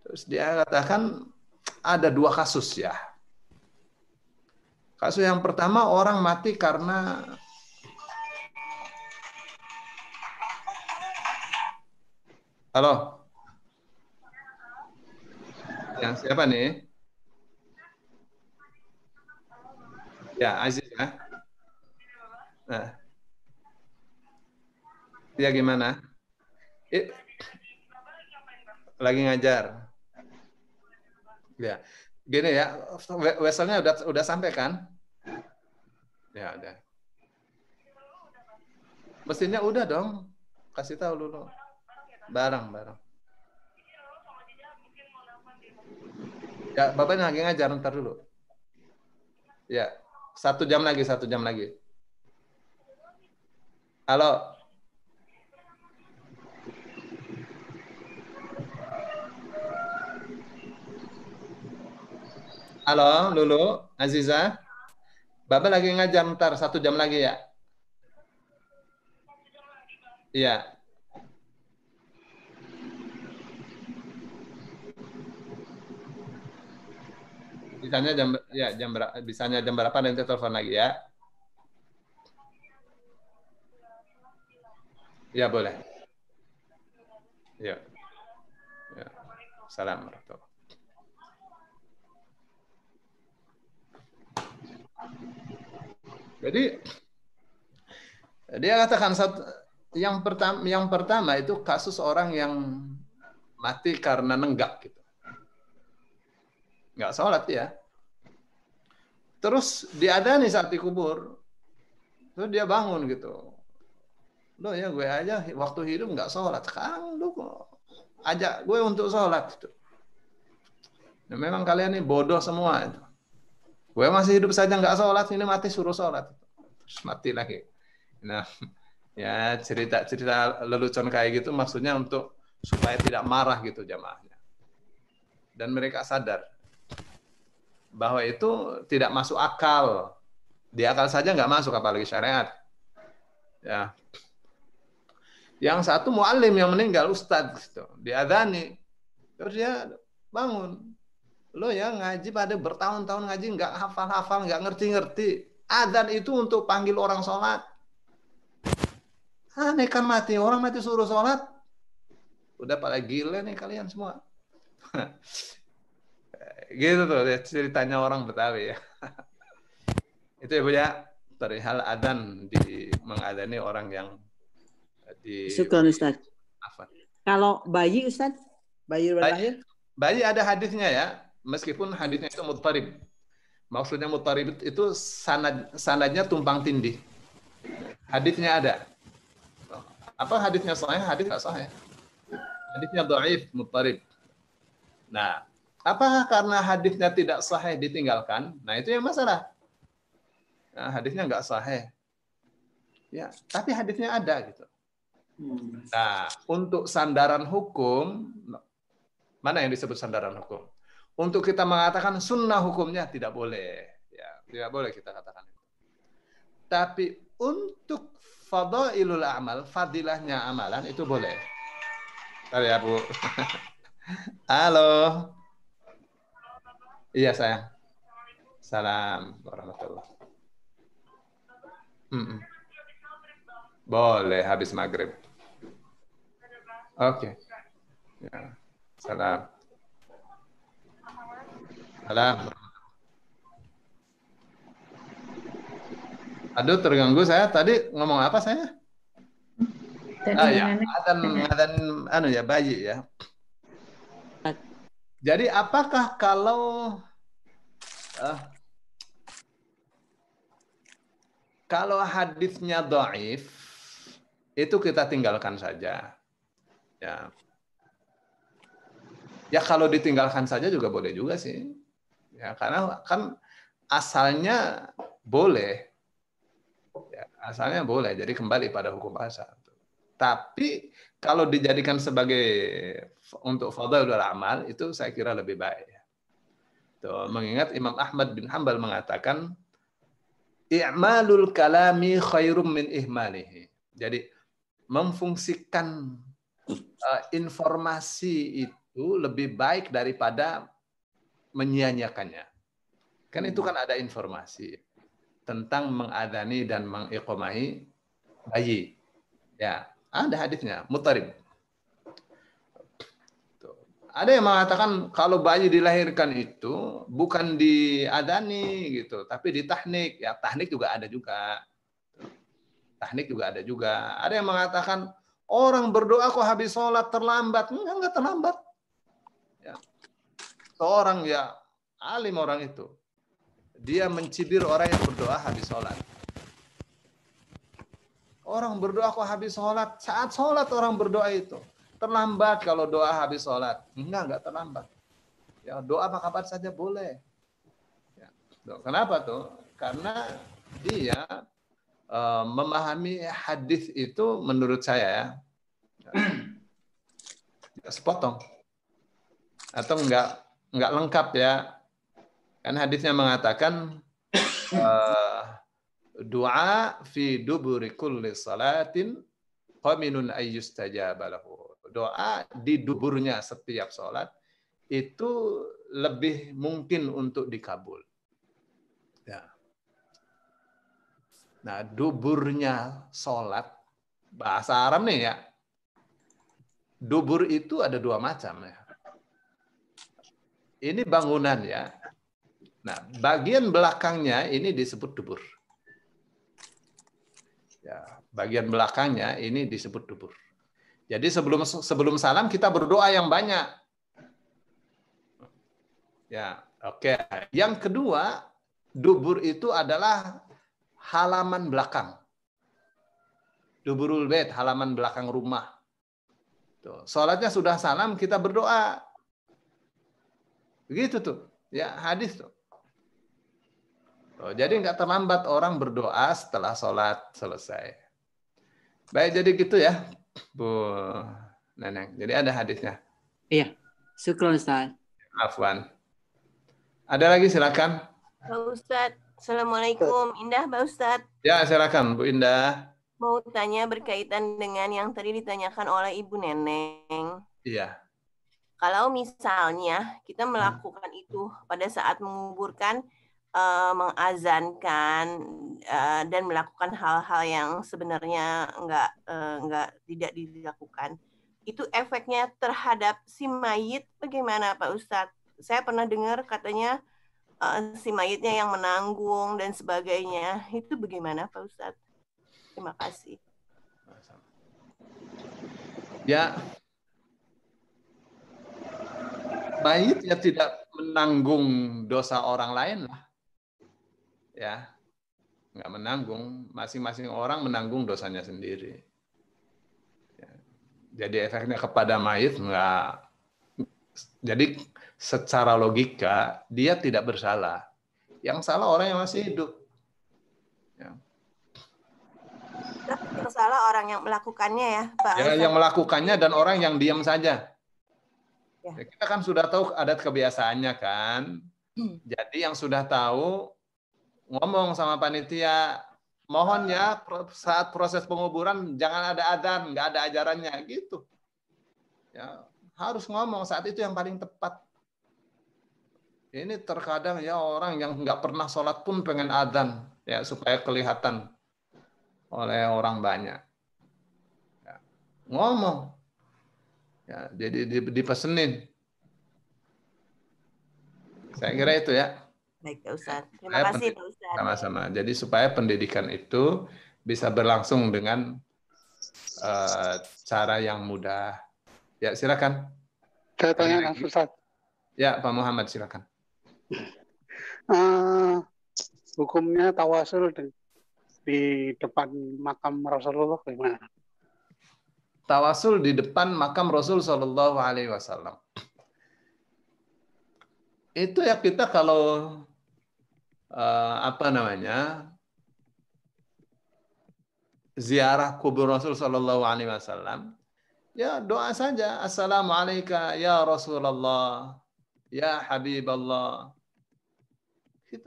Terus dia katakan ada dua kasus ya. Kasus yang pertama orang mati karena halo? Yang siapa nih? Ya, Aziz ya. Nah. Dia gimana? Lagi ngajar. Ya. Gini ya, weselnya udah sampai kan? Ya, udah. Mestinya udah dong. Kasih tahu dulu. Barang. Ya, Bapak lagi ngajar, ntar dulu. Ya, 1 jam lagi. Halo. Halo, Lulu, Aziza. Bapak lagi ngajar, ntar 1 jam lagi ya? Iya. Bisanya jam berapa nanti telepon lagi ya? Ya boleh. Ya. Assalamualaikum. Jadi dia katakan Yang pertama itu kasus orang yang mati karena nenggak gitu. Nggak sholat ya. Terus diadani saat dikubur. Terus dia bangun gitu. Loh ya gue aja waktu hidup nggak sholat. Sekarang lu kok ajak gue untuk sholat gitu. Nah, memang kalian ini bodoh semua itu. Gue masih hidup saja nggak sholat, ini mati suruh sholat. Terus mati lagi. Nah, ya cerita-cerita lelucon kayak gitu maksudnya untuk supaya tidak marah gitu jamaahnya. Dan mereka sadar bahwa itu tidak masuk akal. Di akal saja nggak masuk, apalagi syariat. Ya. Yang satu muallim yang meninggal, ustadz gitu. Diadani. Terus dia bangun. Lo ya ngaji pada bertahun-tahun ngaji nggak hafal-hafal, nggak ngerti-ngerti. Adzan itu untuk panggil orang sholat. Aneh kan mati, orang mati suruh sholat. Udah pada gila nih kalian semua. Gitu tuh ceritanya orang Betawi ya. Itu ya Bu ya, perihal adzan mengadani orang yang di Syukran Ustaz. Kalau bayi Ustaz, bayi baru lahir? Bayi ada hadisnya ya, meskipun hadisnya itu muttarib. Maksudnya muttarib itu sanadnya tumpang tindih. Hadisnya ada. Apa hadisnya sahih? Hadis nggak sahih. Hadisnya dhaif, muttarib. Nah, apakah karena hadisnya tidak sahih ditinggalkan? Nah, itu yang masalah. Nah, hadisnya nggak sahih. Ya, tapi hadisnya ada gitu. Nah, untuk sandaran hukum, mana yang disebut sandaran hukum? Untuk kita mengatakan sunnah hukumnya tidak boleh. Ya, tidak boleh kita katakan itu. Tapi untuk fadailul amal, fadilahnya amalan itu boleh. Bentar ya, Bu. Halo. Iya, sayang. Salam warahmatullahi. Boleh habis maghrib. Oke. Ya. Salam. Salam. Aduh, terganggu saya. Tadi ngomong apa saya? Ya, adzan ya bayi ya. Jadi apakah kalau hadisnya dhaif itu kita tinggalkan saja. Ya. Ya kalau ditinggalkan saja juga boleh juga sih. Ya, karena kan asalnya boleh. Ya, asalnya boleh. Jadi kembali pada hukum asal. Tapi kalau dijadikan sebagai untuk fadhailul amal itu saya kira lebih baik. Tuh, mengingat Imam Ahmad bin Hanbal mengatakan i'malul kalami khairum min ihmalihi. Jadi memfungsikan informasi itu lebih baik daripada menyia-nyiakannya. Kan itu kan ada informasi tentang mengadani dan mengiqomahi bayi. Ya, ada hadisnya, muttarib. Ada yang mengatakan kalau bayi dilahirkan itu bukan diadani gitu, tapi ditahnik. Ya, tahnik juga ada juga. Tahnik juga ada juga. Ada yang mengatakan orang berdoa kok habis sholat terlambat. Enggak terlambat. Ya. Seorang ya alim orang itu. Dia mencibir orang yang berdoa habis sholat. Orang berdoa kok habis sholat. Saat sholat orang berdoa itu. Terlambat kalau doa habis sholat. Enggak terlambat. Ya, doa apa kabar saja boleh. Ya. Kenapa tuh? Karena dia memahami hadis itu menurut saya ya, sepotong. Atau enggak lengkap ya. Kan hadisnya mengatakan doa fi duburi kulli salatin qaminun ayyustajaba lahu. Doa di duburnya setiap sholat itu lebih mungkin untuk dikabul. Ya. Nah, duburnya sholat, bahasa Arab nih ya. Dubur itu ada dua macam ya. Ini bangunan ya. Nah, bagian belakangnya ini disebut dubur. Ya, bagian belakangnya ini disebut dubur. Jadi sebelum salam kita berdoa yang banyak. Ya, oke. Yang kedua, dubur itu adalah halaman belakang. Duburul bait, halaman belakang rumah. Tuh, sholatnya sudah salam, kita berdoa. Begitu tuh, ya hadis tuh. Tuh, jadi nggak terlambat orang berdoa setelah sholat selesai. Baik, jadi gitu ya, Bu Neneng. Jadi ada hadisnya. Iya, syukron Ustaz. Afwan. Ada lagi silakan. Pak Ustadz, Assalamualaikum. Indah Pak Ustadz. Ya, silakan Bu Indah. Mau tanya berkaitan dengan yang tadi ditanyakan oleh Ibu Neneng. Iya. Kalau misalnya kita melakukan itu pada saat menguburkan, mengazankan dan melakukan hal-hal yang sebenarnya tidak dilakukan, itu efeknya terhadap si mayit bagaimana Pak Ustadz? Saya pernah dengar katanya si mayitnya yang menanggung dan sebagainya. Itu bagaimana Pak Ustadz? Terima kasih. Ya, mayit ya tidak menanggung dosa orang lain lah. Ya, nggak menanggung. Masing-masing orang menanggung dosanya sendiri. Ya. Jadi efeknya kepada mayit nggak. Jadi secara logika dia tidak bersalah. Yang salah orang yang masih hidup. Ya. Yang salah orang yang melakukannya ya Pak. Ya, yang melakukannya dan orang yang diam saja. Ya. Ya, kita kan sudah tahu adat kebiasaannya kan. Jadi yang sudah tahu ngomong sama panitia, mohon ya saat proses penguburan jangan ada adzan, nggak ada ajarannya gitu. Ya, harus ngomong saat itu yang paling tepat. Ini terkadang ya orang yang nggak pernah sholat pun pengen adzan ya supaya kelihatan oleh orang banyak. Ya, ngomong, ya jadi dipesenin. Saya kira itu ya. Baik Pak Ustadz. Terima kasih Pak Ustadz. Sama-sama. Jadi supaya pendidikan itu bisa berlangsung dengan cara yang mudah. Ya silakan. Saya tanya Kang Ustadz. Ya Pak Muhammad silakan. Hukumnya tawasul di depan makam Rasulullah gimana? Tawasul di depan makam Rasul Shallallahu Alaihi Wasallam. Itu ya kita kalau ziarah kubur Rasul Shallallahu Alaihi Wasallam, ya doa saja. Assalamualaikum ya Rasulullah, ya Habiballah. Gitu.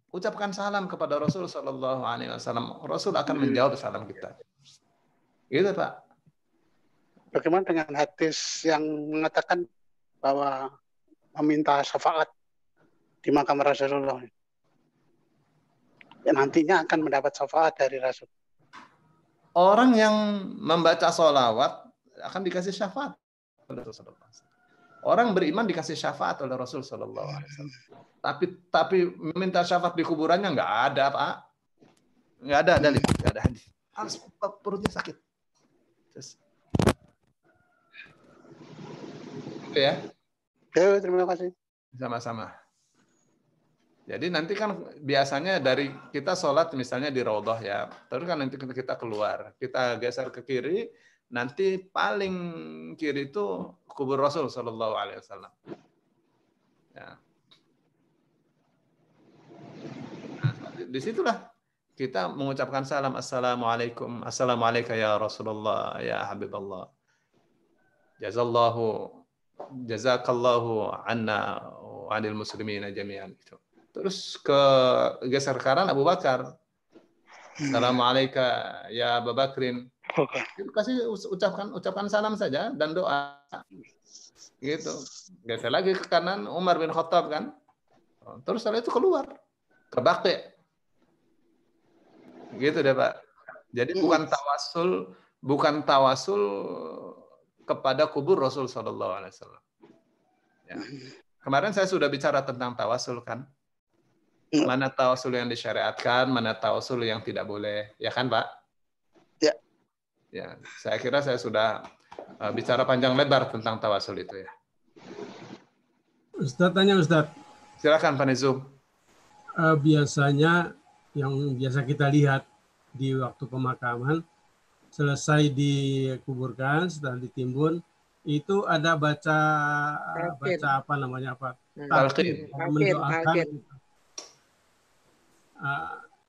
Ucapkan salam kepada Rasul Shallallahu Alaihi Wasallam. Rasul akan menjawab salam kita. Gitu Pak. Bagaimana dengan hadis yang mengatakan bahwa meminta syafaat di makam Rasulullah? Ya, nantinya akan mendapat syafaat dari Rasul. Orang yang membaca sholawat akan dikasih syafaat oleh Rasulullah. Orang beriman dikasih syafaat oleh Rasul Shallallahu Alaihi Wasallam. Tapi meminta syafaat di kuburannya nggak ada Pak. Nggak ada dalil, nggak ada hadis. Harus perutnya sakit. Terus. Oke ya. Ya, terima kasih. Sama-sama. Jadi nanti kan biasanya dari kita sholat misalnya di Raudhah ya, terus kan nanti kita keluar, kita geser ke kiri, nanti paling kiri itu kubur Rasul Shallallahu Alaihi Wasallam. Ya. Nah, disitulah kita mengucapkan salam assalamualaikum, assalamualaikum ya Rasulullah, ya Habiballah, jazakallahu anna wa anil muslimina jami'an. Terus ke geser kanan Abu Bakar. Assalamualaikum ya Abu Bakrin. Kasih ucapkan salam saja dan doa. Gitu. Geser lagi ke kanan Umar bin Khattab kan. Terus setelah itu keluar ke Baqi. Gitu deh Pak. Jadi bukan tawasul kepada kubur Rasul Shallallahu Alaihi Wasallam. Ya. Kemarin saya sudah bicara tentang tawasul kan. Mana tawasul yang disyariatkan, mana tawasul yang tidak boleh. Ya kan, Pak? Ya. Ya, saya kira saya sudah bicara panjang lebar tentang tawasul itu ya. Ustadz tanya Ustadz. Silakan Pak Nizum. Biasanya yang biasa kita lihat di waktu pemakaman, selesai dikuburkan, setelah ditimbun, itu ada baca apa namanya apa? Talqin. Mendoakan.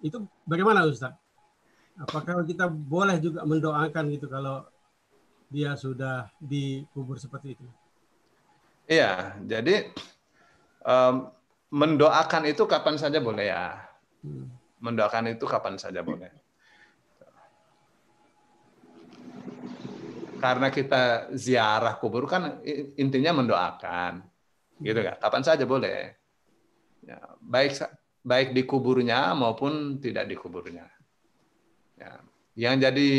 Itu bagaimana Ustaz? Apakah kita boleh juga mendoakan gitu kalau dia sudah dikubur seperti itu? Iya, jadi mendoakan itu kapan saja boleh ya. Mendoakan itu kapan saja boleh. Karena kita ziarah kubur kan intinya mendoakan, gitu kan? Kapan saja boleh. Ya, baik di kuburnya maupun tidak di kuburnya. Ya. Yang jadi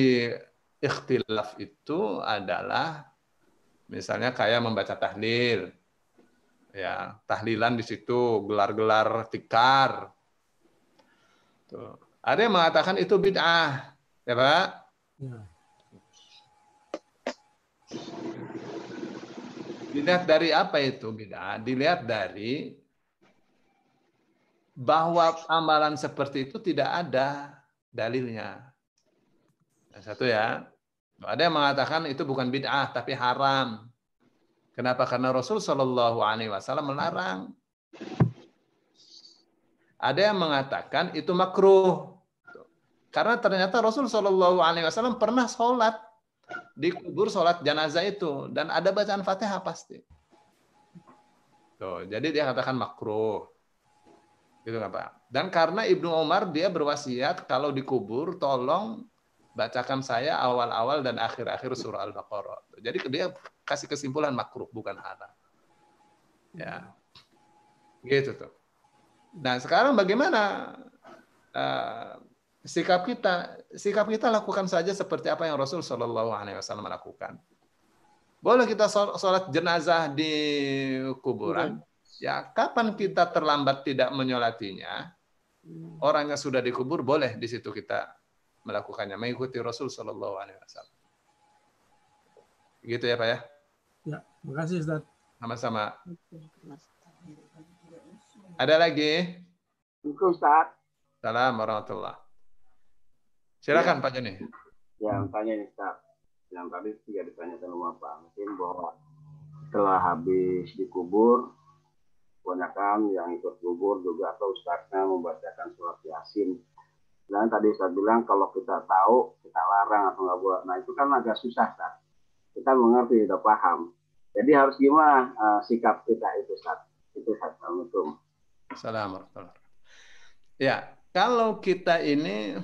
ikhtilaf itu adalah misalnya kayak membaca tahlil. Ya, tahlilan di situ, gelar-gelar tikar. Tuh. Ada yang mengatakan itu bid'ah, ya Pak? Ya. Dilihat dari apa itu bid'ah? Dilihat dari bahwa amalan seperti itu tidak ada dalilnya. Yang satu ya, ada yang mengatakan itu bukan bid'ah tapi haram. Kenapa? Karena Rasul Shallallahu Alaihi Wasallam melarang. Ada yang mengatakan itu makruh. Karena ternyata Rasul Shallallahu Alaihi Wasallam pernah sholat di kubur, sholat jenazah itu, dan ada bacaan Fatihah pasti. Tuh, jadi dia katakan makruh. Gitu nggak Pak? Dan karena Ibnu Umar dia berwasiat kalau dikubur tolong bacakan saya awal-awal dan akhir-akhir surah Al-Baqarah. Jadi dia kasih kesimpulan makruh bukan haram. Ya. Gitu tuh. Nah, sekarang bagaimana sikap kita? Sikap kita lakukan saja seperti apa yang Rasul Shallallahu Alaihi Wasallam lakukan. Boleh kita sholat jenazah di kuburan. Ya, kapan kita terlambat tidak menyolatinya, orangnya sudah dikubur, boleh di situ kita melakukannya, mengikuti Rasul Shallallahu Alaihi Wasallam. Gitu ya Pak ya? Ya, makasih Ustaz. Sama-sama. Ada lagi? Ustaz. Salam warahmatullah. Silakan Pak Joni. Ya, tanya nih Ustaz. Yang tadi juga ditanyakan sama Pak Mungkin bahwa setelah habis dikubur, kebanyakan yang ikut kubur juga atau ustaznya membacakan surat Yasin. Dan tadi saya bilang kalau kita tahu, kita larang atau nggak boleh. Nah itu kan agak susah, Ustaz. Kita mengerti, udah paham. Jadi harus gimana sikap kita itu, Ustaz? Itu Ustaz. Assalamualaikum. Assalamualaikum. Ya, kalau kita ini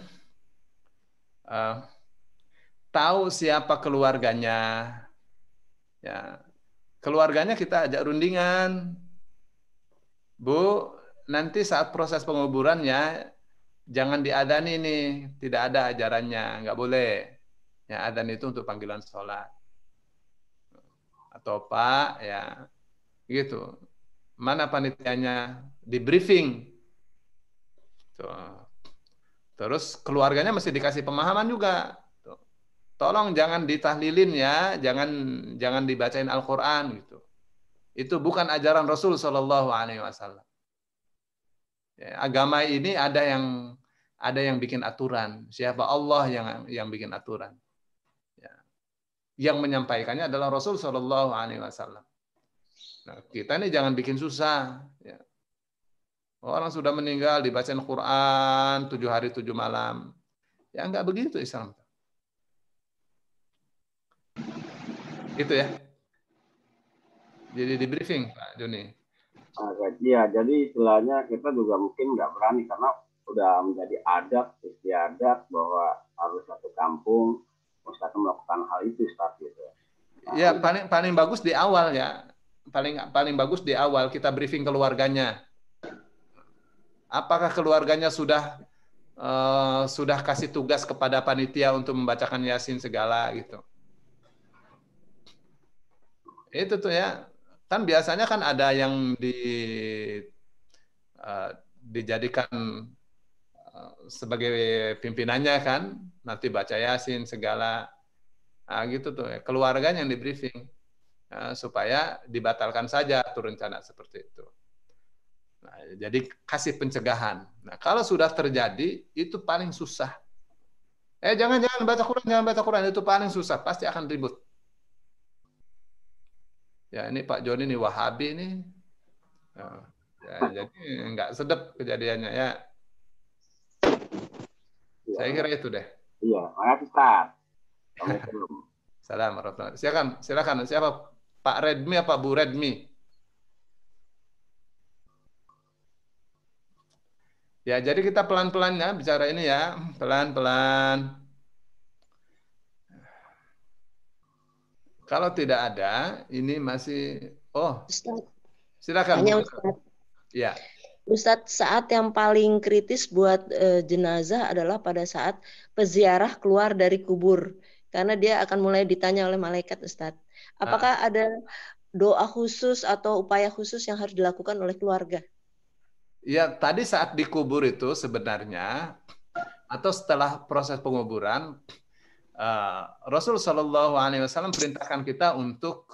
tahu siapa keluarganya, ya keluarganya kita ajak rundingan. Bu, nanti saat proses penguburannya jangan diadani nih, tidak ada ajarannya, nggak boleh. Ya, adzan itu untuk panggilan sholat. Atau Pak, ya gitu. Mana panitianya? Di briefing. Tuh. Terus keluarganya mesti dikasih pemahaman juga. Tuh. Tolong jangan ditahlilin ya, jangan dibacain Al-Quran gitu. Itu bukan ajaran Rasul Shallallahu Alaihi Wasallam. Ya, agama ini ada yang bikin aturan. Siapa? Allah yang bikin aturan. Ya. Yang menyampaikannya adalah Rasul Shallallahu Alaihi Wasallam. Nah, kita ini jangan bikin susah. Ya. Orang sudah meninggal dibacain Quran 7 hari 7 malam. Ya enggak begitu Islam. Gitu ya. Jadi di briefing Pak Joni. Iya, jadi istilahnya kita juga mungkin nggak berani karena udah menjadi adat, istiadat bahwa harus satu kampung Ustaz melakukan hal itu, Ustaz gitu. Nah, ya paling bagus di awal ya. Paling bagus di awal kita briefing keluarganya. Apakah keluarganya sudah kasih tugas kepada panitia untuk membacakan Yasin segala gitu. Itu tuh ya. Kan biasanya kan ada yang dijadikan sebagai pimpinannya kan, nanti baca Yasin segala, gitu tuh. Keluarganya yang di briefing supaya dibatalkan saja tuh rencana seperti itu. Nah, jadi kasih pencegahan. Nah, kalau sudah terjadi itu paling susah. Jangan baca Quran, jangan baca Quran, itu paling susah, pasti akan ribut. Ya ini Pak Joni ini Wahabi nih. Ya, jadi nggak sedap kejadiannya ya. Saya kira itu deh. Iya, makasih Ustaz. Assalamualaikum. Salam warahmatullahi wabarakatuh. Silakan. Siapa? Pak Redmi apa Bu Redmi? Ya, jadi kita pelan-pelannya bicara ini ya, pelan-pelan. Kalau tidak ada, ini masih Ustaz. Silakan. Tanya Ustaz. Ya. Ustadz, saat yang paling kritis buat jenazah adalah pada saat peziarah keluar dari kubur. Karena dia akan mulai ditanya oleh malaikat, Ustadz. Apakah ada doa khusus atau upaya khusus yang harus dilakukan oleh keluarga? Ya, tadi saat dikubur itu sebenarnya, atau setelah proses penguburan, Rasul Shallallahu Alaihi Wasallam perintahkan kita untuk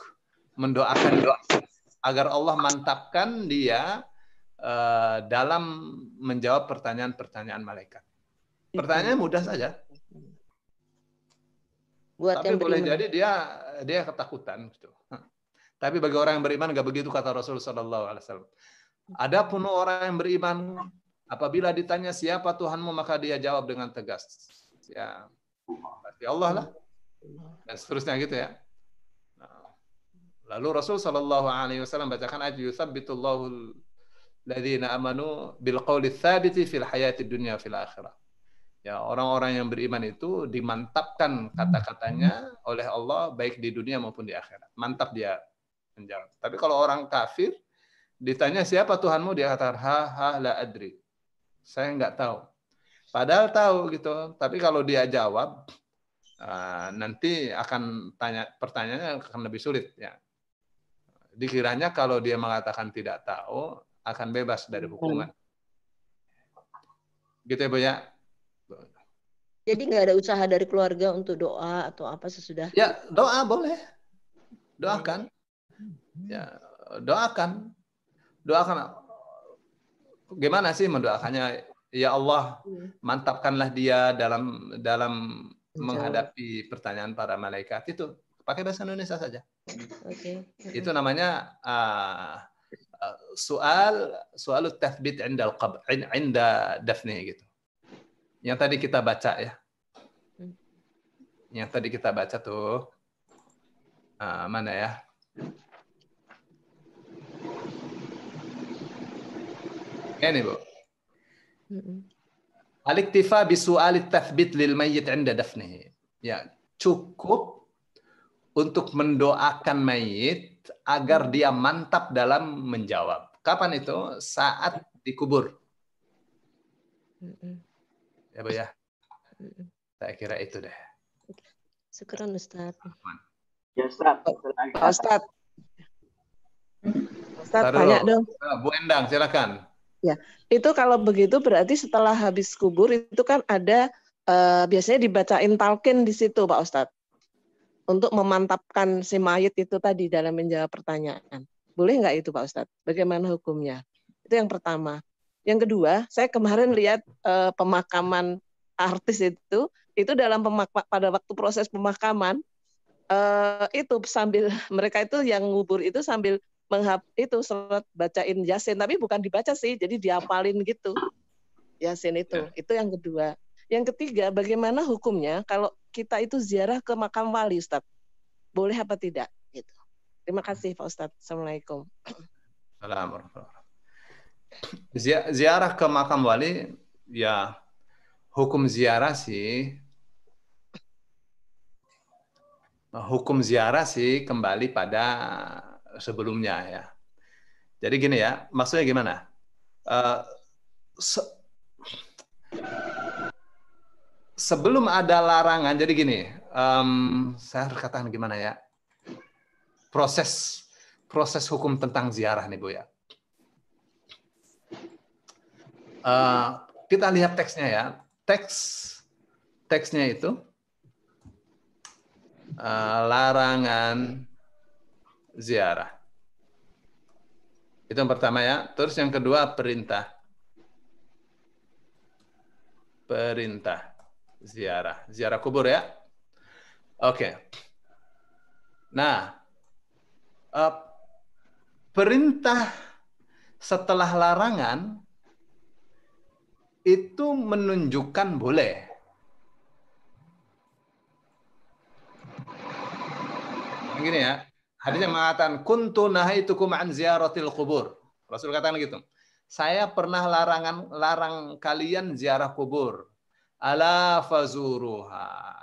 mendoakan agar Allah mantapkan dia dalam menjawab pertanyaan-pertanyaan malaikat. Pertanyaannya mudah saja. Tapi boleh jadi dia ketakutan. Gitu. Tapi bagi orang yang beriman nggak begitu kata Rasul Sallallahu Alaihi Wasallam. Adapun orang yang beriman, apabila ditanya siapa Tuhanmu maka dia jawab dengan tegas. Ya, berarti Allah lah. Dan seterusnya gitu ya. Lalu Rasul Sallallahu Alaihi Wasallam bacakan ayat yusabbitullahu alladzina amanu bil qawli tsabiti fil hayati dunya fil akhirah. Ya, orang-orang yang beriman itu dimantapkan kata-katanya oleh Allah baik di dunia maupun di akhirat. Mantap dia menjawab. Tapi kalau orang kafir ditanya siapa Tuhanmu, dia kata la adri. Saya nggak tahu. Padahal tahu gitu. Tapi kalau dia jawab nanti akan pertanyaannya akan lebih sulit ya. Dikiranya kalau dia mengatakan tidak tahu akan bebas dari hukuman. Gitu ya Bu ya. Jadi nggak ada usaha dari keluarga untuk doa atau apa sesudah? Ya, doa boleh. Doakan. Ya, doakan. Gimana sih mendoakannya? Ya Allah, mantapkanlah dia dalam menghadapi pertanyaan para malaikat itu. Pakai bahasa Indonesia saja. Oke. Itu namanya soal tathbit inda dafni gitu. Yang tadi kita baca ya. Yang tadi kita baca tuh mana ya? Ini Bu. Al-iktifa bi su'al tathbit lil mayyit 'inda dafnihi. Ya, cukup untuk mendoakan mayit agar dia mantap dalam menjawab. Kapan itu? Saat dikubur. Ya Bu ya. Saya kira itu deh. Syukran Ustaz. Ya Ustaz. Ustaz. Ustaz tanya dong. Bu Endang silakan. Ya, itu kalau begitu berarti setelah habis kubur itu kan ada biasanya dibacain talqin di situ Pak Ustadz untuk memantapkan si mayit itu tadi dalam menjawab pertanyaan. Boleh nggak itu Pak Ustadz? Bagaimana hukumnya? Itu yang pertama. Yang kedua, saya kemarin lihat pemakaman artis itu dalam pada waktu proses pemakaman itu sambil mereka itu yang ngubur itu sambil itu surat bacain Yasin, tapi bukan dibaca sih, jadi dihafalin gitu Yasin itu. Itu yang kedua. Yang ketiga, bagaimana hukumnya kalau kita itu ziarah ke makam wali, Ustaz? Boleh apa tidak? Gitu. Terima kasih Pak Ustaz. Assalamualaikum. Assalamualaikum. Ziarah ke makam wali, ya hukum ziarah sih kembali pada sebelumnya ya. Jadi gini ya, maksudnya gimana? Sebelum ada larangan, jadi gini, saya harus katakan gimana ya? Proses hukum tentang ziarah nih Bu ya. Kita lihat teksnya ya. Teksnya itu larangan ziarah. Itu yang pertama ya. Terus yang kedua perintah. Perintah ziarah. Ziarah kubur ya. Oke. Nah, perintah setelah larangan itu menunjukkan boleh. Begini ya, hadisnya mengatakan kuntu nahaitukum an ziyaratil qubur. Rasul katakan gitu. Saya pernah larang kalian ziarah kubur. Ala fazuruha.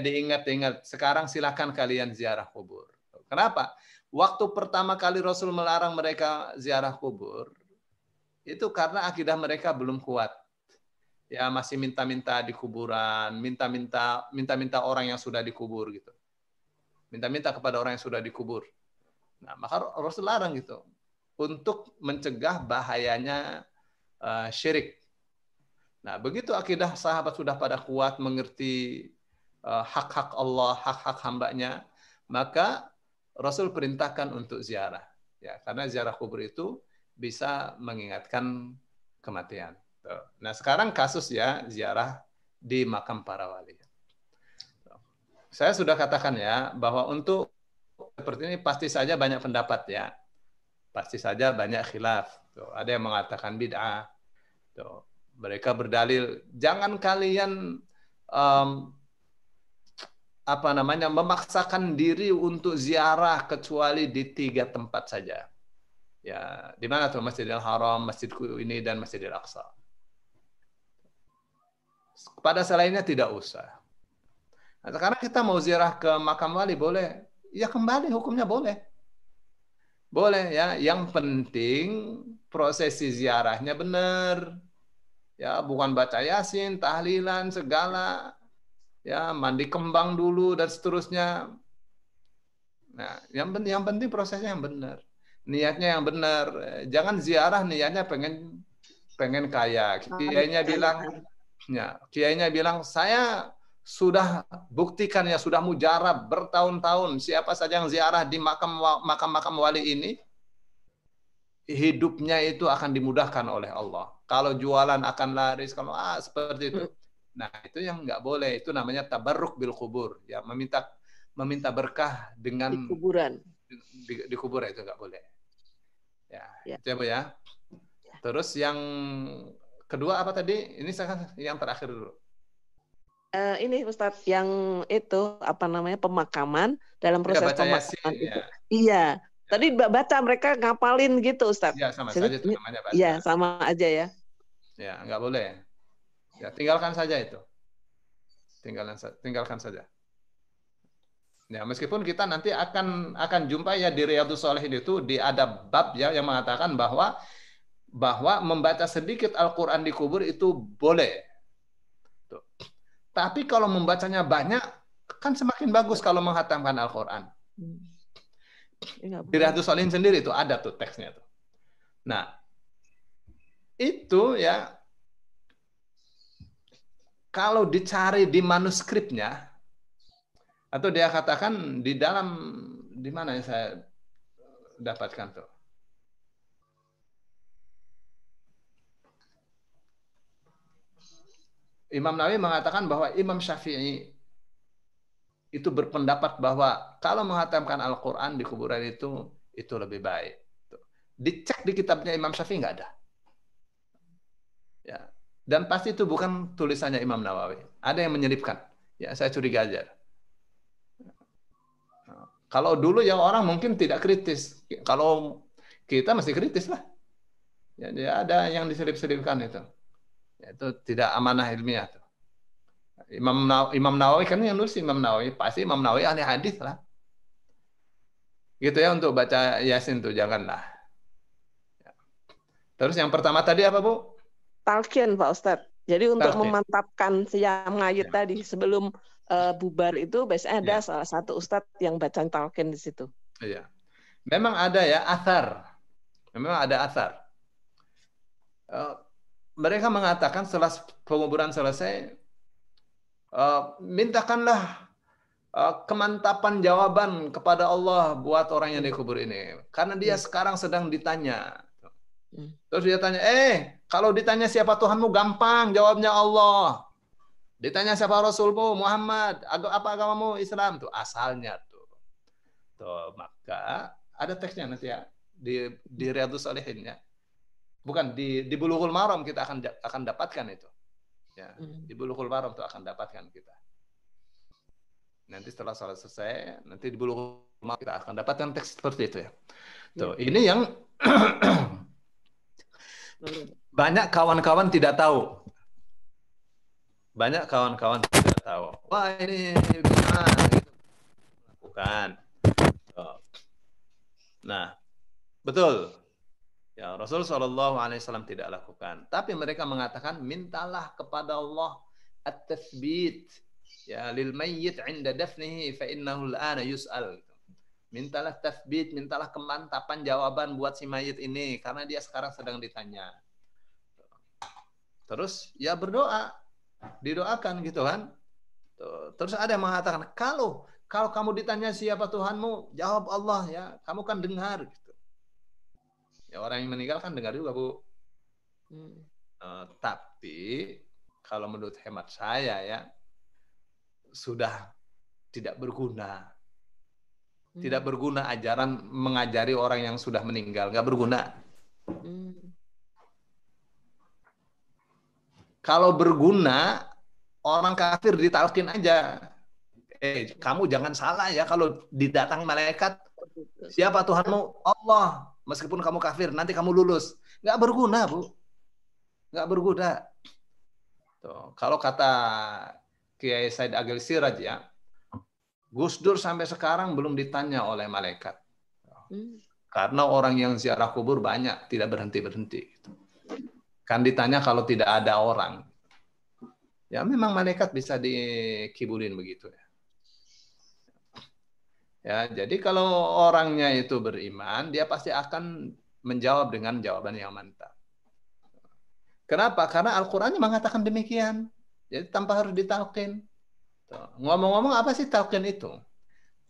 Diingat-ingat. Sekarang silakan kalian ziarah kubur. Kenapa? Waktu pertama kali Rasul melarang mereka ziarah kubur, itu karena akidah mereka belum kuat. Ya masih minta-minta di kuburan, minta-minta orang yang sudah dikubur gitu. Minta-minta kepada orang yang sudah dikubur. Nah, maka Rasul larang gitu untuk mencegah bahayanya syirik. Nah, begitu akidah sahabat sudah pada kuat mengerti hak-hak Allah, hak-hak hambanya, maka Rasul perintahkan untuk ziarah. Ya, karena ziarah kubur itu bisa mengingatkan kematian. Nah, sekarang kasus ya ziarah di makam para wali. Saya sudah katakan ya bahwa untuk seperti ini pasti saja banyak pendapat ya. Pasti saja banyak khilaf. Ada yang mengatakan bid'ah. Mereka berdalil jangan kalian memaksakan diri untuk ziarah kecuali di 3 tempat saja. Ya, di mana tuh? Masjidil Haram, Masjidku ini dan Masjidil Aqsa. Pada selainnya tidak usah. Nah, sekarang kita mau ziarah ke makam wali boleh? Ya kembali hukumnya boleh. Boleh ya, yang penting prosesi ziarahnya benar. Ya, bukan baca Yasin, tahlilan segala. Ya, mandi kembang dulu dan seterusnya. Nah, yang penting prosesnya yang benar. Niatnya yang benar. Jangan ziarah niatnya pengen kaya. Kiainya bilang saya sudah buktikan ya, sudah mujarab bertahun-tahun siapa saja yang ziarah di makam wali ini hidupnya itu akan dimudahkan oleh Allah. Kalau jualan akan laris, kalau seperti itu. Nah, itu yang nggak boleh. Itu namanya tabarruk bil kubur. Ya, meminta berkah dengan di kuburan. Di kubur itu nggak boleh. Ya, itu ya Bu ya. Terus yang kedua apa tadi? Ini saya yang terakhir dulu. Ini Ustadz yang itu pemakaman dalam proses pemakaman Yasin, itu. Ya. Iya. Tadi baca mereka ngapalin gitu Ustadz. Iya, sama saja itu namanya baca. Iya, sama aja ya. Ya, nggak boleh. Ya, tinggalkan saja itu. Tinggalkan saja. Ya, meskipun kita nanti akan jumpa ya di Riyadhus Shalihin itu di ada bab ya yang mengatakan bahwa membaca sedikit Al-Qur'an di kubur itu boleh. Tuh. Tapi kalau membacanya banyak kan semakin bagus kalau menghatamkan Al-Qur'an. Di Riyadhus Shalihin sendiri itu ada tuh teksnya tuh. Nah, itu ya kalau dicari di manuskripnya atau dia katakan di dalam di mana yang saya dapatkan tuh. Imam Nawawi mengatakan bahwa Imam Syafi'i itu berpendapat bahwa kalau menghatamkan Al-Qur'an di kuburan itu lebih baik. Dicek di kitabnya Imam Syafi'i nggak ada. Ya. Dan pasti itu bukan tulisannya Imam Nawawi. Ada yang menyelipkan. Ya, saya curiga aja. Kalau dulu ya orang mungkin tidak kritis. Kalau kita masih kritis lah. Ya, ada yang diselip-selipkan itu. Ya, itu tidak amanah ilmiah. Tuh. Imam Nawawi kan yang nulis Imam Nawawi. Pasti Imam Nawawi ahli hadis lah. Gitu ya untuk baca Yasin tuh janganlah. Ya. Terus yang pertama tadi apa Bu? Talqin Pak Ustadz. Jadi untuk Talqin. memantapkan si mayit tadi sebelum bubar itu biasanya ada salah satu Ustadz yang baca talqin di situ. Iya. Memang ada ya athar. Memang ada athar. mereka mengatakan setelah penguburan selesai, mintakanlah kemantapan jawaban kepada Allah buat orang yang dikubur ini, karena dia sekarang sedang ditanya. Terus dia tanya, kalau ditanya siapa Tuhanmu gampang jawabnya Allah. Ditanya siapa Rasulmu Muhammad, apa agamamu Islam, tuh asalnya tuh. Maka ada teksnya nanti ya di Riyadhus Shalihin ya. Bukan di Bulughul Maram kita akan dapatkan itu. Ya, di Bulughul Maram tuh akan dapatkan kita. Nanti setelah sholat selesai, nanti di Bulughul Maram kita akan dapatkan teks seperti itu ya. Tuh, ini yang banyak kawan-kawan tidak tahu. Banyak kawan-kawan tidak tahu. Wah, ini gimana gitu. Bukan. Nah, betul. Ya, Rasul SAW tidak lakukan. Tapi mereka mengatakan, mintalah kepada Allah at-tathbit ya lil mayyit 'inda dafnihi fa innahu al-ana yus'al. Mintalah tathbit, mintalah kemantapan jawaban buat si mayit ini karena dia sekarang sedang ditanya. Terus ya berdoa, didoakan gitu kan. Terus ada yang mengatakan, kalau kamu ditanya siapa Tuhanmu, jawab Allah ya, kamu kan dengar gitu. Ya, orang yang meninggal kan dengar juga, Bu. Tapi kalau menurut hemat saya ya, sudah tidak berguna. Tidak berguna ajaran mengajari orang yang sudah meninggal, nggak berguna. Kalau berguna, orang kafir ditalkin aja. Kamu jangan salah ya kalau didatang malaikat, siapa Tuhanmu? Allah. Meskipun kamu kafir, nanti kamu lulus. Nggak berguna, Bu. Nggak berguna. Tuh, kalau kata Kiai Said Agil Siraj ya, Gus Dur sampai sekarang belum ditanya oleh malaikat. Karena orang yang ziarah kubur banyak, tidak berhenti-berhenti. Kan ditanya kalau tidak ada orang. Ya memang malaikat bisa dikibulin begitu ya. Ya, jadi kalau orangnya itu beriman, dia pasti akan menjawab dengan jawaban yang mantap. Kenapa? Karena Al-Qur'annya mengatakan demikian. Jadi tanpa harus ditalqin. Ngomong-ngomong, apa sih talqin itu?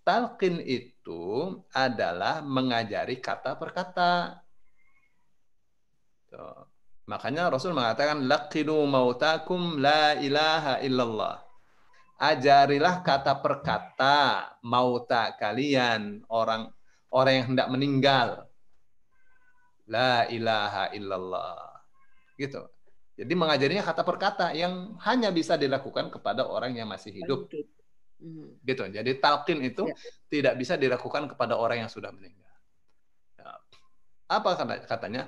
Talqin itu adalah mengajari kata per kata. Makanya Rasul mengatakan, laqinu mautakum la ilaha illallah. Ajarilah kata per kata mauta kalian, orang yang hendak meninggal. La ilaha illallah. Gitu. Jadi mengajarinya kata per kata yang hanya bisa dilakukan kepada orang yang masih hidup. Gitu. Jadi talqin itu tidak bisa dilakukan kepada orang yang sudah meninggal. Apa katanya?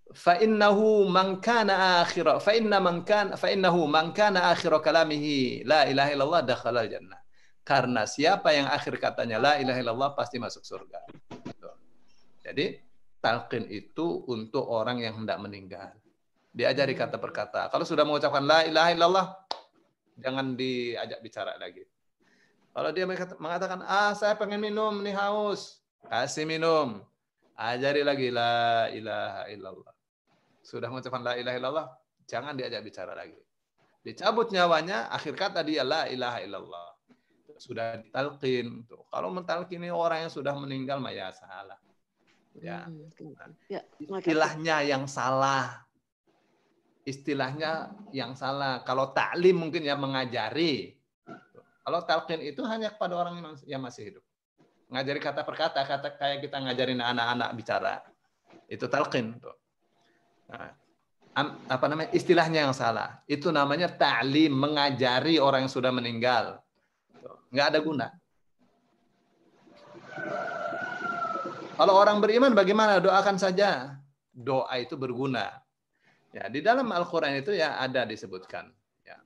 Fa innahu man kana akhir kalamihi la ilaha illallah dakhala jannah. Karena siapa yang akhir katanya la ilaha illallah pasti masuk surga. Jadi talqin itu untuk orang yang hendak meninggal. Diajari kata per kata. Kalau sudah mengucapkan la ilaha illallah, jangan diajak bicara lagi. Kalau dia mengatakan, saya pengen minum, nih haus, kasih minum. Ajari lagi la ilaha illallah. Sudah mengucapkan la ilaha illallah, jangan diajak bicara lagi. Dicabut nyawanya, akhir kata dia la ilaha illallah. Sudah ditalqin. Kalau mentalkini orang yang sudah meninggal, mah ya salah. Ya. Istilahnya yang salah. Istilahnya yang salah. Kalau ta'lim mungkin ya mengajari. Kalau talqin itu hanya kepada orang yang masih hidup. Ngajari kata per kata, kayak kita ngajarin anak-anak bicara. Itu talqin. Nah, apa namanya? Istilahnya yang salah. Itu namanya ta'lim, mengajari orang yang sudah meninggal. Nggak ada guna. Kalau orang beriman bagaimana? Doakan saja. Doa itu berguna. Ya, di dalam Al-Quran itu ya ada disebutkan. Ya,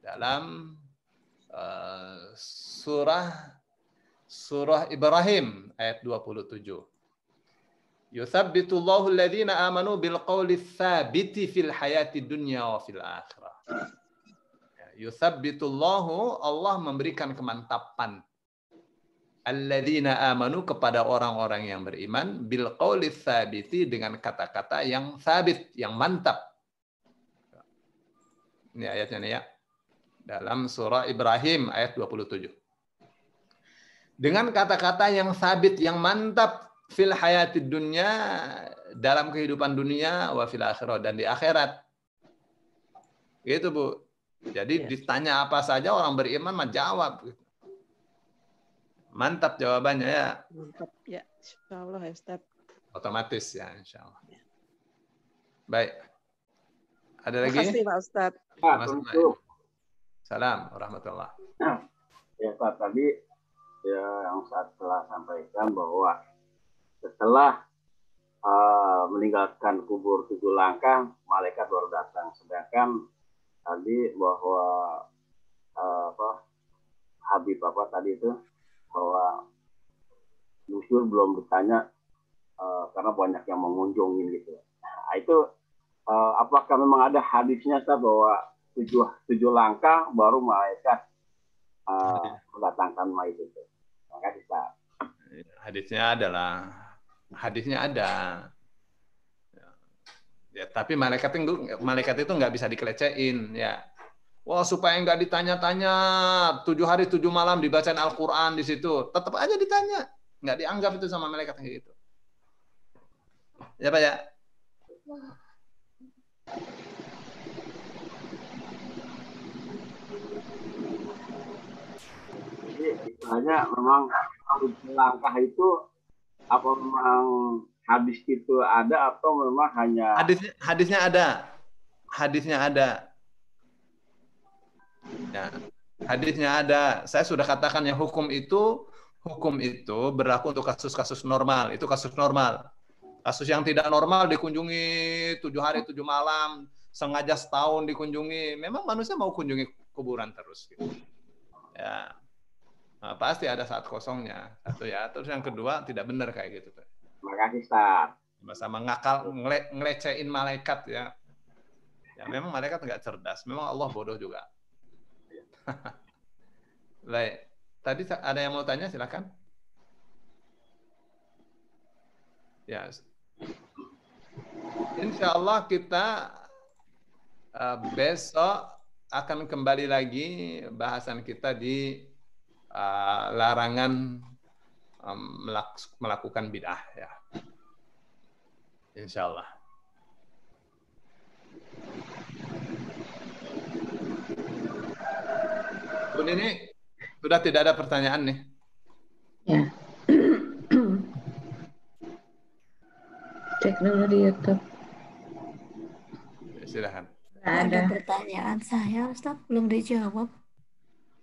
dalam surah Ibrahim ayat 27. Yuthabbitullahu alladhina amanu bil qawli tsabiti fil hayati dunya wa fil akhirah. Yuthabbitullahu, Allah memberikan kemantapan alladzina amanu kepada orang-orang yang beriman bil qawli tsabiti dengan kata-kata yang sabit, yang mantap Ini ayatnya nih ya. Dalam surah Ibrahim ayat 27. Dengan kata-kata yang sabit, yang mantap fil hayatid dunya, dalam kehidupan dunia, wa fil akhirah, dan di akhirat. Gitu, Bu. Jadi ditanya apa saja orang beriman mah jawab. Mantap jawabannya ya. Mantap ya, insyaallah ya Ustaz. Otomatis ya, insyaallah. Baik. Ada Terima lagi? kasih Pak Ustaz. Salam warahmatullah. Ya Pak, tadi ya yang saya telah sampaikan bahwa setelah meninggalkan kubur 7 langkah, malaikat baru datang. Sedangkan tadi bahwa Habib tadi itu bahwa Nusyur belum ditanya karena banyak yang mengunjungin gitu. Nah, itu apakah memang ada hadisnya bahwa 7 langkah baru malaikat mendatangkan mayit itu? Maka bisa. Hadisnya ada. Ya, tapi malaikat itu nggak bisa dikelecehin ya. Wah, supaya nggak ditanya-tanya 7 hari 7 malam dibacain Al-Quran di situ, tetap aja ditanya, nggak dianggap itu sama malaikat kayak gitu. Ya Pak ya. Jadi istilahnya memang langkah itu apa memang hadis itu ada atau memang hanya hadisnya ada. Ya, hadisnya ada. Saya sudah katakan ya, hukum itu berlaku untuk kasus-kasus normal. Itu kasus normal. Kasus yang tidak normal dikunjungi 7 hari 7 malam, sengaja setahun dikunjungi. Memang manusia mau kunjungi kuburan terus. Gitu. Ya, nah, pasti ada saat kosongnya. Satu ya. Terus yang kedua tidak benar kayak gitu. Terima kasih Ustaz. Sama ngakal ngelecehin malaikat ya. Ya memang malaikat nggak cerdas. Memang Allah bodoh juga. Baik. Tadi ada yang mau tanya, silakan. Ya. Insya Allah kita besok akan kembali lagi bahasan kita di larangan melakukan bid'ah ya. Insya Allah. Bun, ini sudah tidak ada pertanyaan nih. Ya. Cek dulu di YouTube. Ya, silakan. Ada pertanyaan saya, Ustaz, belum dijawab.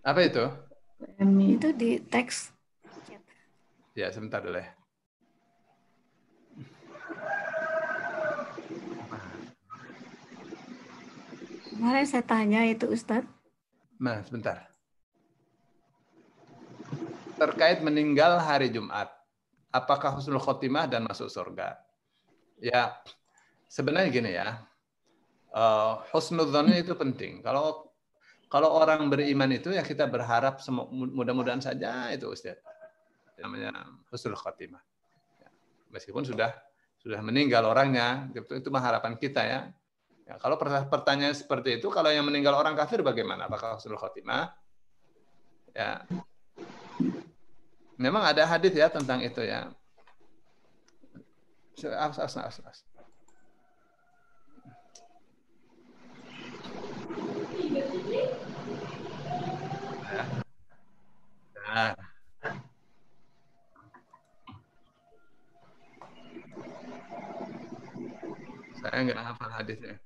Apa itu? Itu di teks. Ya, sebentar dulu ya. Kemarin saya tanya itu, Ustaz. Nah, sebentar. Terkait meninggal hari Jumat, apakah husnul khotimah dan masuk surga? Ya, sebenarnya gini ya, husnudzon itu penting. Kalau orang beriman itu ya kita berharap mudah-mudahan saja itu Ustaz. Namanya husnul khotimah. Meskipun sudah meninggal orangnya, itu harapan kita ya. Ya, kalau pertanyaan seperti itu, kalau yang meninggal orang kafir bagaimana? Apakah husnul khotimah? Ya. Memang ada hadis ya tentang itu ya. Nah. Saya nggak hafal hadisnya.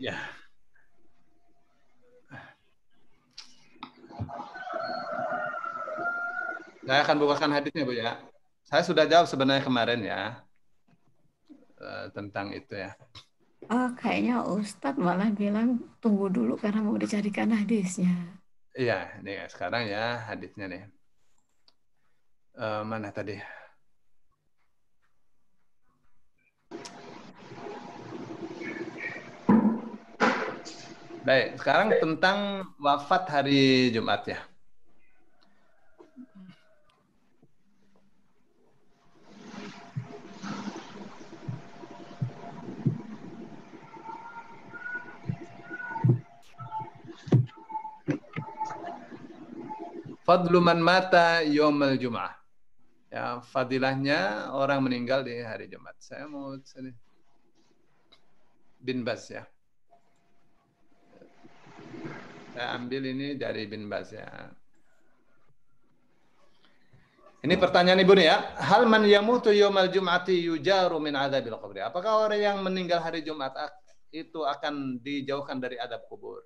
Ya. Saya akan bukakan hadisnya, Bu ya. Saya sudah jawab sebenarnya kemarin ya tentang itu ya. Kayaknya Ustadz malah bilang tunggu dulu karena mau dicarikan hadisnya. Iya, nih sekarang ya hadisnya nih. Mana tadi? Baik, sekarang tentang wafat hari Jumat ya. Fadlu man mata yaumal Jum'ah. Ya, fadilahnya orang meninggal di hari Jumat. Saya mau Bin Baz ya. Saya ambil ini dari Bin Baz ya. Ini pertanyaan Ibu nih ya. Hal man yamutu yaumal jum'ati yujaru min adzabil qabri. Apakah orang yang meninggal hari Jumat itu akan dijauhkan dari adab kubur?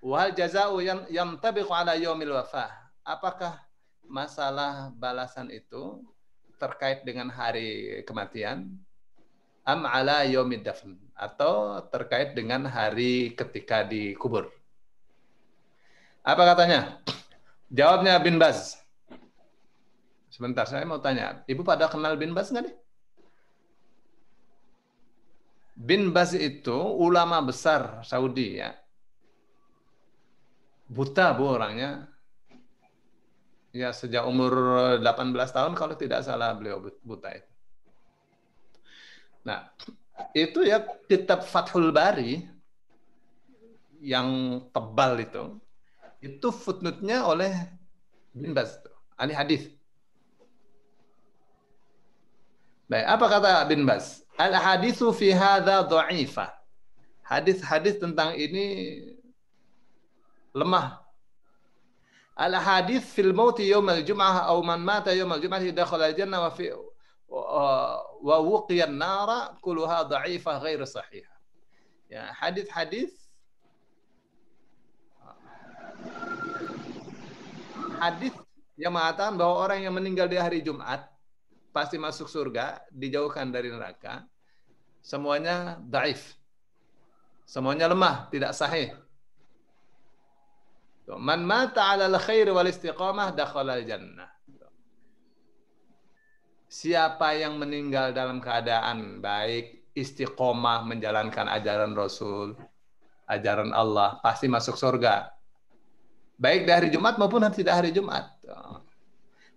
Wal jazaa'u yantabiqu ala yaumil wafah. Apakah masalah balasan itu terkait dengan hari kematian? Am ala yaumid dafn, atau terkait dengan hari ketika dikubur? Apa katanya? Jawabnya Bin Baz. Sebentar, saya mau tanya. Ibu pada kenal Bin Baz nggak nih? Bin Baz itu ulama besar Saudi ya. Buta Bu orangnya. Ya sejak umur 18 tahun kalau tidak salah beliau buta itu. Nah, itu ya kitab Fathul Bari yang tebal itu footnote-nya oleh Bin Baz. Ahli hadis. Baik, apa kata Bin Baz? Al-haditsu fi hadza dha'ifah. Hadis-hadis tentang ini lemah. Al-hadits fil mauti yaumal jum'ah aw man mata yaumal jum'ah dakhala al-jannah wa wuqiya an-nara kulluha dha'ifah ghairu sahihah. Ya, hadis-hadis yang mengatakan bahwa orang yang meninggal di hari Jumat pasti masuk surga, dijauhkan dari neraka. Semuanya dhaif. Semuanya lemah, tidak sahih. Man mata 'ala al-khair wal istiqamah dakhala al-jannah. Siapa yang meninggal dalam keadaan baik, istiqomah menjalankan ajaran Rasul, ajaran Allah, pasti masuk surga. Baik di hari Jumat maupun tidak hari Jumat.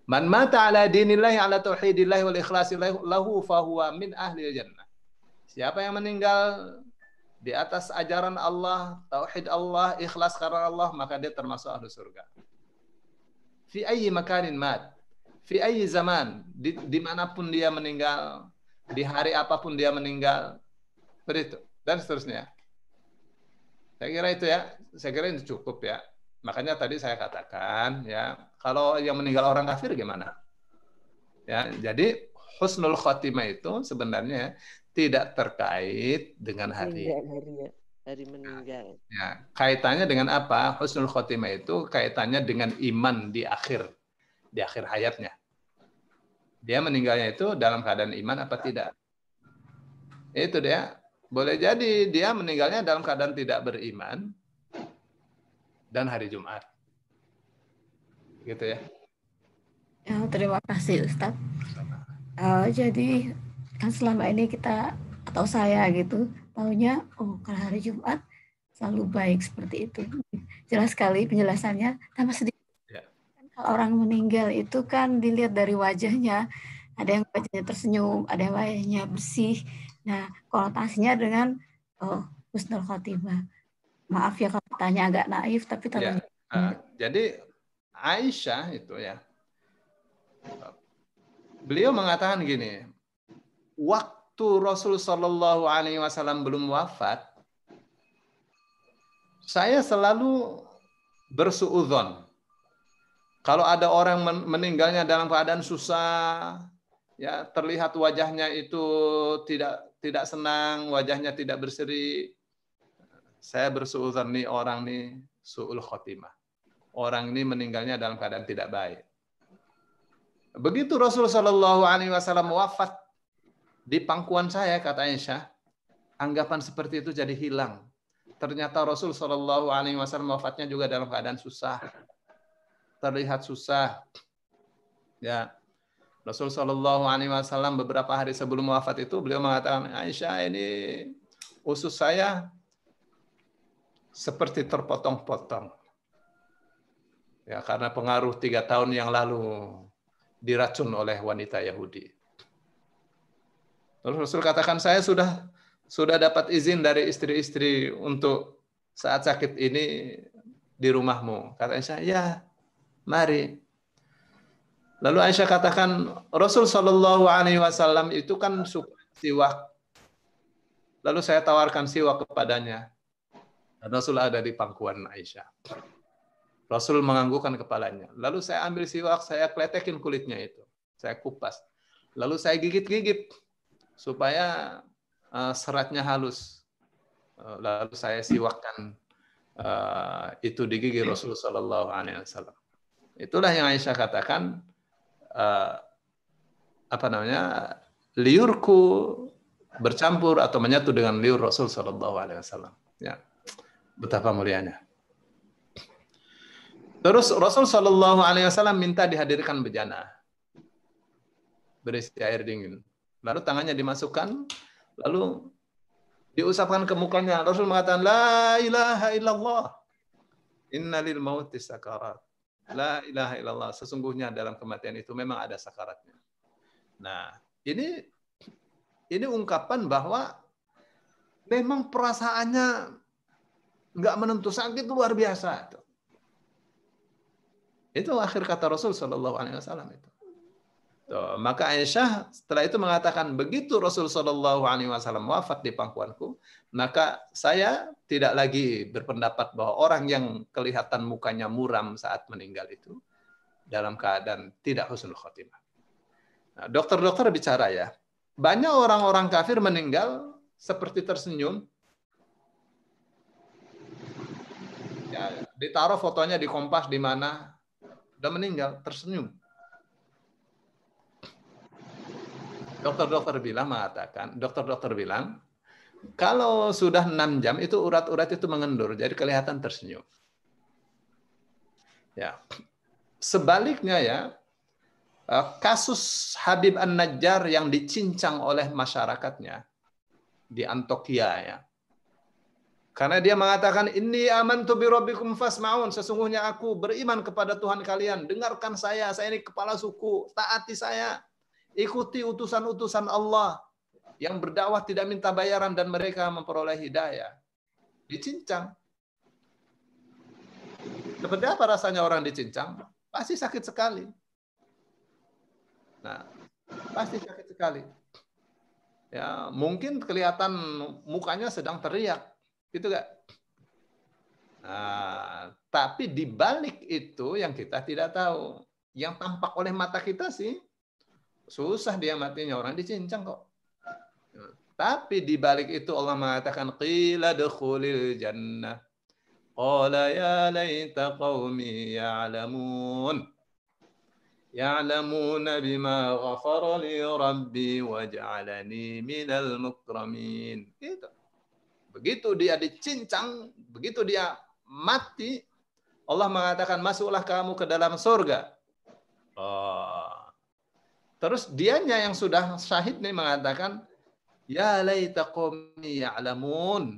Man mata ala dinillahi ala tauhidillahi wal ikhlasi lahu fahuwa min ahli jannah. Siapa yang meninggal di atas ajaran Allah, tauhid Allah, ikhlas karena Allah, maka dia termasuk ahli surga. Fi ayyi makanin mat, fi ayyi zaman, dimanapun dia meninggal, di hari apapun dia meninggal, begitu dan seterusnya. Saya kira itu ya, saya kira itu cukup ya. Makanya tadi saya katakan ya, kalau yang meninggal orang kafir gimana? Ya, jadi husnul khotimah itu sebenarnya tidak terkait dengan hari meninggal. Ya, kaitannya dengan apa? Husnul khotimah itu kaitannya dengan iman di akhir hayatnya. Dia meninggalnya itu dalam keadaan iman apa tidak? Itu dia. Boleh jadi dia meninggalnya dalam keadaan tidak beriman dan hari Jumat. Gitu ya. Ya, terima kasih Ustadz. Jadi kan selama ini kita atau saya gitu taunya kalau hari Jumat selalu baik seperti itu. Jelas sekali penjelasannya. Tambah sedikit. Ya. Kalau orang meninggal itu kan dilihat dari wajahnya, ada yang wajahnya tersenyum, ada yang wajahnya bersih. Nah, konotasinya dengan husnul khotimah. Maaf ya kalau tanya agak naif, tapi ya. Jadi Aisyah itu ya, beliau mengatakan gini, waktu Rasul Shallallahu Alaihi Wasallam belum wafat, saya selalu bersuudzon. Kalau ada orang meninggalnya dalam keadaan susah, ya terlihat wajahnya itu tidak senang, wajahnya tidak berseri. Saya bersuudzon nih orang nih su'ul khotimah. Orang ini meninggalnya dalam keadaan tidak baik. Begitu Rasul Shallallahu Alaihi Wasallam wafat di pangkuan saya, kata Aisyah, anggapan seperti itu jadi hilang. Ternyata Rasul Shallallahu Alaihi Wasallam wafatnya juga dalam keadaan susah, terlihat susah. Ya, Rasul Shallallahu Alaihi Wasallam beberapa hari sebelum wafat itu beliau mengatakan, Aisyah ini usus saya seperti terpotong-potong. Ya, karena pengaruh 3 tahun yang lalu diracun oleh wanita Yahudi. Lalu Rasul katakan, saya sudah dapat izin dari istri-istri untuk saat sakit ini di rumahmu. Kata saya, ya Mari. Lalu Aisyah katakan, Rasul Shallallahu Alaihi Wasallam itu kan suka siwak. Lalu saya tawarkan siwak kepadanya. Dan Rasul ada di pangkuan Aisyah. Rasul menganggukkan kepalanya. Lalu saya ambil siwak, saya kletekin kulitnya itu. Saya kupas. Lalu saya gigit-gigit supaya seratnya halus. Lalu saya siwakkan itu di gigi Rasul Shallallahu Alaihi Wasallam. Itulah yang Aisyah katakan, liurku bercampur atau menyatu dengan liur Rasul Shallallahu Alaihi Wasallam. Ya, betapa mulianya. Terus Rasul Shallallahu Alaihi Wasallam minta dihadirkan bejana berisi air dingin. Lalu tangannya dimasukkan, lalu diusapkan ke mukanya. Rasul mengatakan, La ilaha illallah, innalil mauti sakarat. La ilaha illallah, sesungguhnya dalam kematian itu memang ada sakaratnya. Nah, ini ungkapan bahwa memang perasaannya nggak menentu, sakit luar biasa. Itu akhir kata Rasul Shallallahu Alaihi Wasallam itu. Tuh, maka Aisyah setelah itu mengatakan, begitu Rasul Shallallahu Alaihi Wasallam wafat di pangkuanku, maka saya tidak lagi berpendapat bahwa orang yang kelihatan mukanya muram saat meninggal itu dalam keadaan tidak husnul khotimah. Nah, dokter-dokter bicara ya, banyak orang-orang kafir meninggal seperti tersenyum. Ya, ditaruh fotonya di Kompas di mana, udah meninggal tersenyum. Dokter-dokter bilang kalau sudah 6 jam itu urat-urat itu mengendur, jadi kelihatan tersenyum. Ya. Sebaliknya ya, kasus Habib An-Najjar yang dicincang oleh masyarakatnya di Antokia ya. Karena dia mengatakan, Inni amantu bi rabbikum fasma'un, sesungguhnya aku beriman kepada Tuhan kalian, dengarkan saya ini kepala suku, taati saya. Ikuti utusan-utusan Allah yang berdakwah tidak minta bayaran dan mereka memperoleh hidayah. Dicincang. Seperti apa rasanya orang dicincang? Pasti sakit sekali. Nah, pasti sakit sekali. Ya, mungkin kelihatan mukanya sedang teriak, gitu gak? Nah, tapi di balik itu yang kita tidak tahu. Yang tampak oleh mata kita sih susah dia matinya, orang dicincang kok. Tapi di balik itu Allah mengatakan, qila dukhulil jannah. Qala ya laita qaumi ya'lamun. Ya'lamuna bima ghafara li rabbi waj'alani minal mukramin. Gitu. Begitu dia dicincang, begitu dia mati, Allah mengatakan, masuklah kamu ke dalam surga. Terus dianya yang sudah syahid nih mengatakan, ya laita qaumi ya'lamun,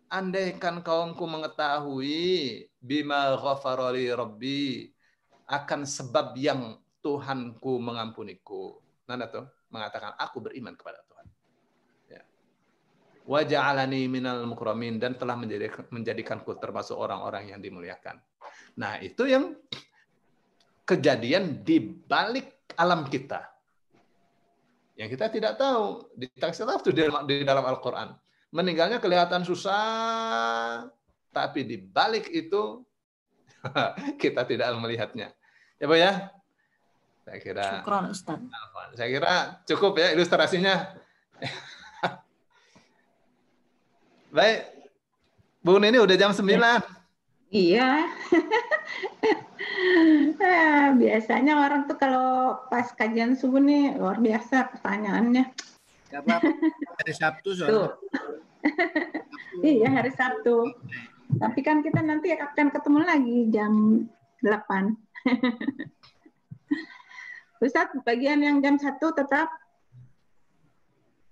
andaikan kaumku mengetahui bima ghafara li rabbi, akan sebab yang Tuhanku mengampuniku. Nanda tuh mengatakan, aku beriman kepada Tuhan. Ya. Wa ja'alani minal mukramin, dan telah menjadikanku termasuk orang-orang yang dimuliakan. Nah, itu yang kejadian di balik alam kita. Yang kita tidak tahu, di dalam Al-Quran. Meninggalnya kelihatan susah, tapi di balik itu kita tidak melihatnya. Ya Bu ya? Saya kira. Syukron, Ustaz. Saya kira cukup ya ilustrasinya. Baik. Bu ini udah jam 9. Iya. Biasanya orang tuh kalau pas kajian subuh nih luar biasa pertanyaannya. Hari Sabtu soalnya. Iya, hari Sabtu. Tapi kan kita nanti akan ketemu lagi jam 8. Ustaz, bagian yang jam 1 tetap?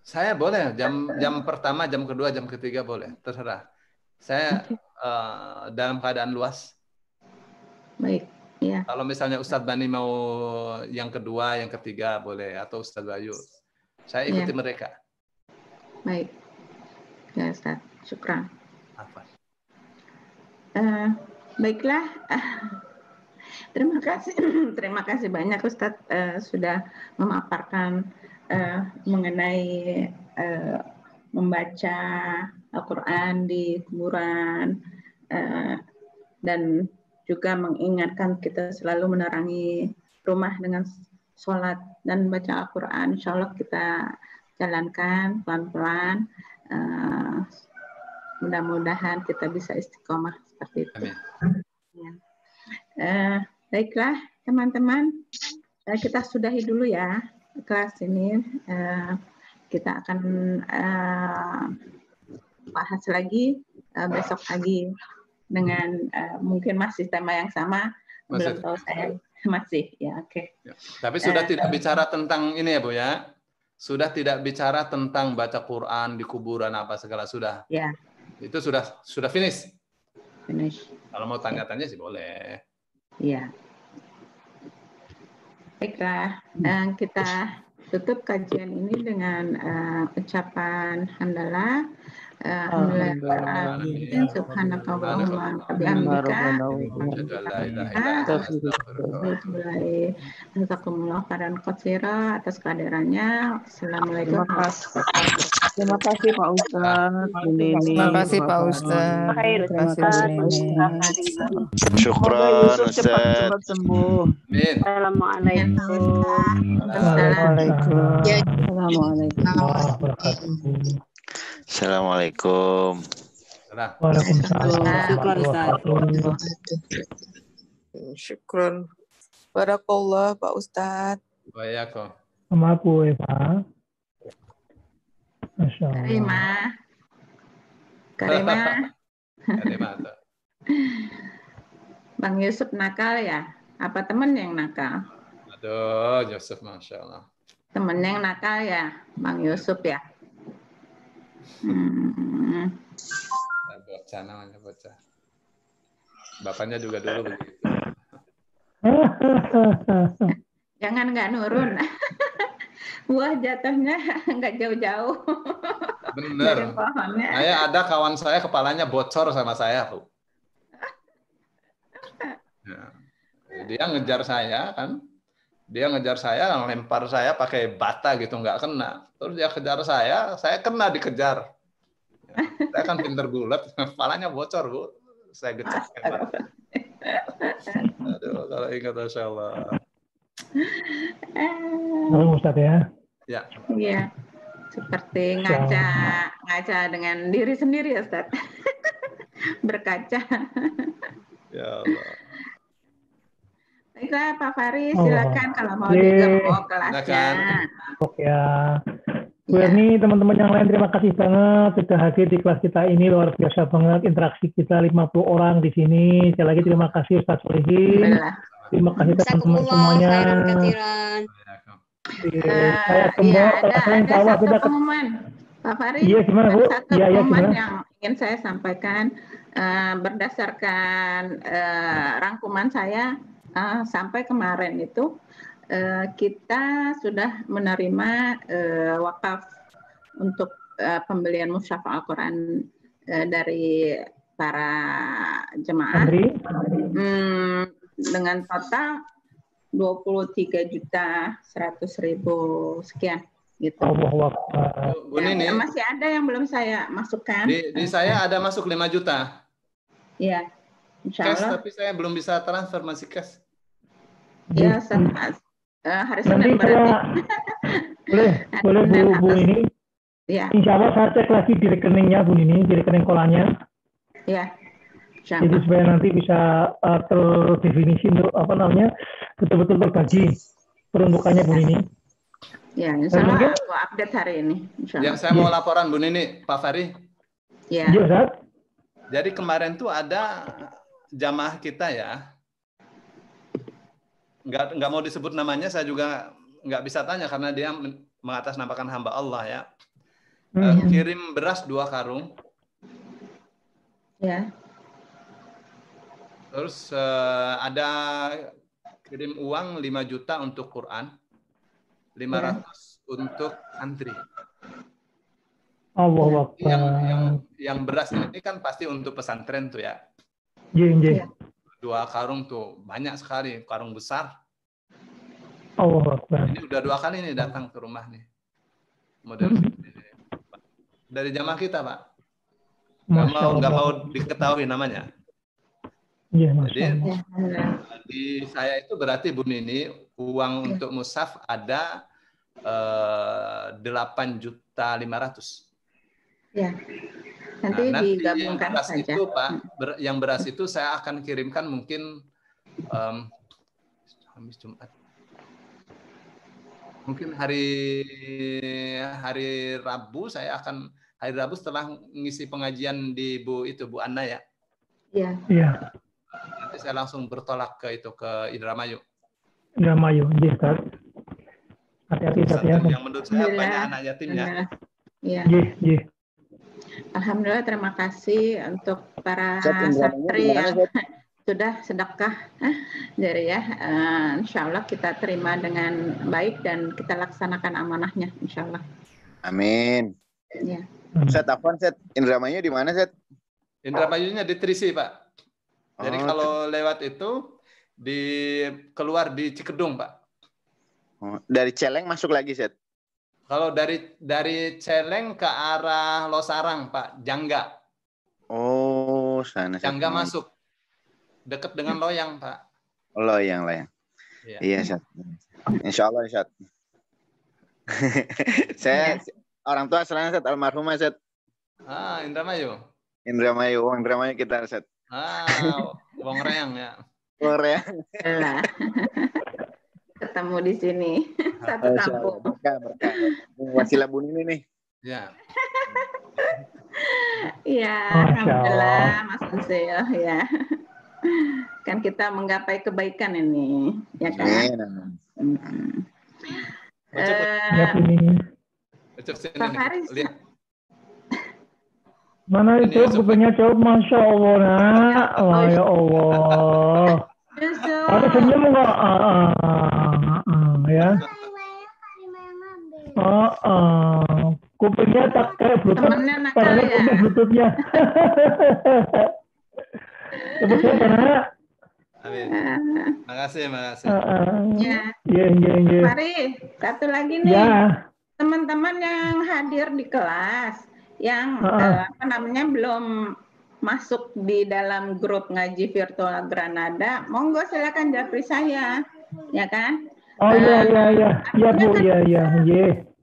Saya boleh, jam pertama, jam kedua, jam ketiga boleh, terserah. Saya dalam keadaan luas. Baik, ya. Kalau misalnya Ustadz Bani mau yang kedua, yang ketiga boleh, atau Ustadz Bayu. Saya ikuti mereka. Baik. Ya Ustaz, syukran. Apa? Baiklah. Terima kasih banyak Ustadz sudah memaparkan mengenai membaca Al-Quran di kuburan dan juga mengingatkan kita selalu menerangi rumah dengan sholat dan baca Al-Quran. Insya Allah kita jalankan pelan-pelan. Mudah-mudahan kita bisa istiqomah seperti itu. Ya. Baiklah teman-teman, kita sudahi dulu ya kelas ini. Kita akan bahas lagi besok pagi dengan mungkin masih tema yang sama. Belum tahu saya masih ya. Oke. Ya. Tapi sudah tidak bicara tentang ini ya Bu ya. Sudah tidak bicara tentang baca Quran di kuburan apa segala sudah. Ya. Itu sudah finish. Finish. Kalau mau tanya-tanya sih boleh. Iya. Baiklah, kita tutup kajian ini dengan ucapan hamdalah. Subhanakallahumma wa bihamdika. Jazakumullah khairan katsira atas kehadirannya. Assalamualaikum. Terima kasih Pak Ustadz. Terima kasih Pak Ustadz. Terima kasih Bu Nini. Syukran Ustadz. Cepat sembuh. Assalamualaikum. Assalamualaikum. Syukron. Barakallah Pak Ustadz. Waalaikumsalam. Sama Bu Eva. Masya Allah. Karima. Bang Yusuf nakal ya? Apa temen yang nakal? Aduh, Yusuf, Masya Allah. Temen yang nakal ya, Bang Yusuf ya? Bocah namanya bocah. Bapaknya juga dulu begitu. Jangan nggak nurun. Buah jatuhnya nggak jauh-jauh. Bener. Saya ada kawan saya kepalanya bocor sama saya, Bu. Ya. Dia ngejar saya kan. Dia ngejar saya, lempar saya pakai bata gitu, nggak kena. Terus dia kejar saya kena dikejar. Ya. Saya kan pinter gulat, kepalanya bocor, Bu. Saya gecek. Aduh, kalau ingat Masya Allah. Halo Ustadz ya. Ya. Iya. Seperti ngaca dengan diri sendiri ya Ustadz. Berkaca. Ya Allah. Baiklah Pak Faris, silakan kalau mau digembok kelasnya. Ya. Bu Erni, teman-teman yang lain terima kasih banget sudah hadir di kelas kita ini, luar biasa banget interaksi kita 50 orang di sini. Sekali lagi terima kasih Ustaz Solihin. Terima kasih teman-teman semuanya. Saya semua ada satu pengumuman Pak Faris. Iya gimana Bu? Satu pengumuman yang ingin saya sampaikan berdasarkan rangkuman saya sampai kemarin itu kita sudah menerima wakaf untuk pembelian mushaf Al-Quran dari para jemaah dengan total 23.100.000 sekian gitu. Bu Nini, masih ada yang belum saya masukkan. Di saya ada masuk 5 juta. Iya, insya Cash, Allah. tapi saya belum bisa transfer, masih cash. Ya, hari Senin berarti. Boleh Bu ini. Ya. Insya Allah saya cek lagi di rekeningnya Bu Nini, di rekening kolanya. Ya. Jadi supaya nanti bisa terdefinisi untuk betul-betul terbagi peruntukannya Bu Nini. Ya, insya Allah aku update hari ini. Ya, saya mau laporan Bu Nini, Pak Fari. Ya. Jadi kemarin tuh ada jamaah kita ya, nggak mau disebut namanya, saya juga nggak bisa tanya karena dia mengatasnamakan hamba Allah ya. Kirim beras 2 karung. Ya. Terus ada kirim uang 5 juta untuk Quran, 500 untuk santri. Allah yang beras ini kan pasti untuk pesantren tuh ya. Iya. 2 karung tuh, banyak sekali, karung besar. Allah Akbar. Ini udah 2 kali nih datang ke rumah nih. Model seperti ini. Dari jamaah kita, Pak. Nggak mau diketahui namanya. Iya, Jadi di saya itu berarti Bu Nini uang untuk mushaf ada 8.500.000. Ya. Nanti digabungkan beras saja. itu, Pak, yang beras itu saya akan kirimkan mungkin Kamis Jumat. Mungkin hari Rabu saya akan hari Rabu setelah ngisi pengajian di Bu Anna ya. Iya. Iya. Nanti saya langsung bertolak ke Indramayu. Indramayu, Ustaz. Hati-hati Ustaz ya. Yang menurut saya banyak anak yatimnya. Iya. Iya. Alhamdulillah, terima kasih untuk para santri yang sudah sedekah dari ya. Insya Allah kita terima dengan baik dan kita laksanakan amanahnya, insya Allah. Amin. Ya. Set apa Set? Indramayu di mana Set? Indramayunya di Trisi, Pak. Jadi kalau lewat itu keluar di Cikedung, Pak. Dari Celeng masuk lagi Set? Kalau dari Celeng ke arah Losarang, Pak, Jangga. Oh, sana. Jangga masuk. Dekat dengan Loyang, Pak. Loyang. Iya, Set. Insya Allah, Set. Saya orang tua asalnya Set, almarhumah Set. Indramayu. Indramayu kita Set. Wong Reang ya. Wong Reang. Ketemu di sini satu kampung. Berkah. Wasilah Bu Nini nih. Ya. Iya, alhamdulillah Mas Ansel ya. Kan kita menggapai kebaikan ini, ya kan? Pak Haris. Mana itu bukunya coba, Masya Allah, nak. Oh, ya Allah. Ada senyum nggak? Ya. Kupingnya tak kayak Bluetooth. Padahal kuping Bluetoothnya. Coba saya karena. Amin. Makasih. Ya. Mari, satu lagi nih. Ya. Teman-teman yang hadir di kelas, yang belum masuk di dalam grup ngaji virtual Granada, monggo silakan japri saya, ya kan? Oh iya Bu, iya.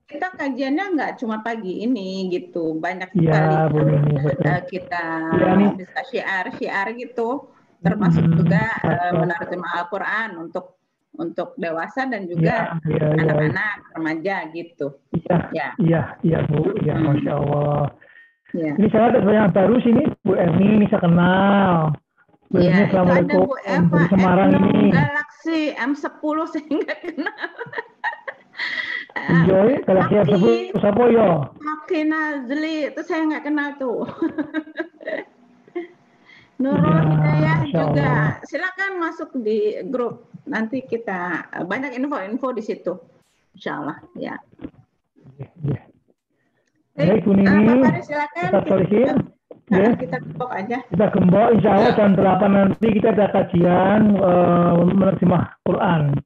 Kita kajiannya nggak cuma pagi ini gitu, banyak sekali kita bisa syiar gitu, termasuk juga menerjemah Al-Quran untuk dewasa dan juga anak-anak remaja gitu. Iya Bu, ya Masya Allah. Ya. Ini saya ada yang baru sini, Bu Erni, ini saya kenal. Bu Erni, Assalamualaikum. Dari Semarang ini. Galaxy M10 saya nggak kenal. Joy, Galaxy M10 siapa ya? Haki Nazli, itu saya nggak kenal tuh. Nurul Hidayah juga. Silakan masuk di grup. Nanti kita banyak info-info di situ. Insya Allah, ya. Baik, Bu Nini, kita gembok aja. Kita gembok, insya Allah jam 8 nanti kita ada kajian menerjemah Quran.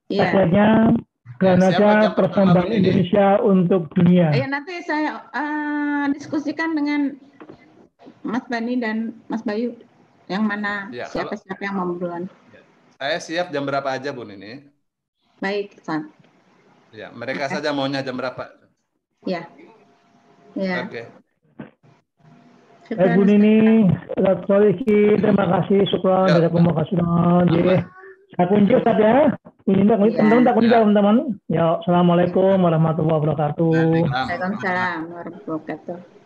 Kajiannya Granada Persembahan Indonesia untuk Dunia. Nanti saya diskusikan dengan Mas Bani dan Mas Bayu. Yang mana siapa-siapa yang mau duluan. Saya siap jam berapa aja, Bu Nini? Baik, San. Ya, mereka saja maunya jam berapa? Ya. Ya. Oke. Bu Nini, terima kasih, syukran dari pemakasuhan. Saya kunci Ustaz ya. Teman-teman tak kunci teman-teman. Ya, assalamualaikum warahmatullahi wabarakatuh. Waalaikumsalam warahmatullahi wabarakatuh.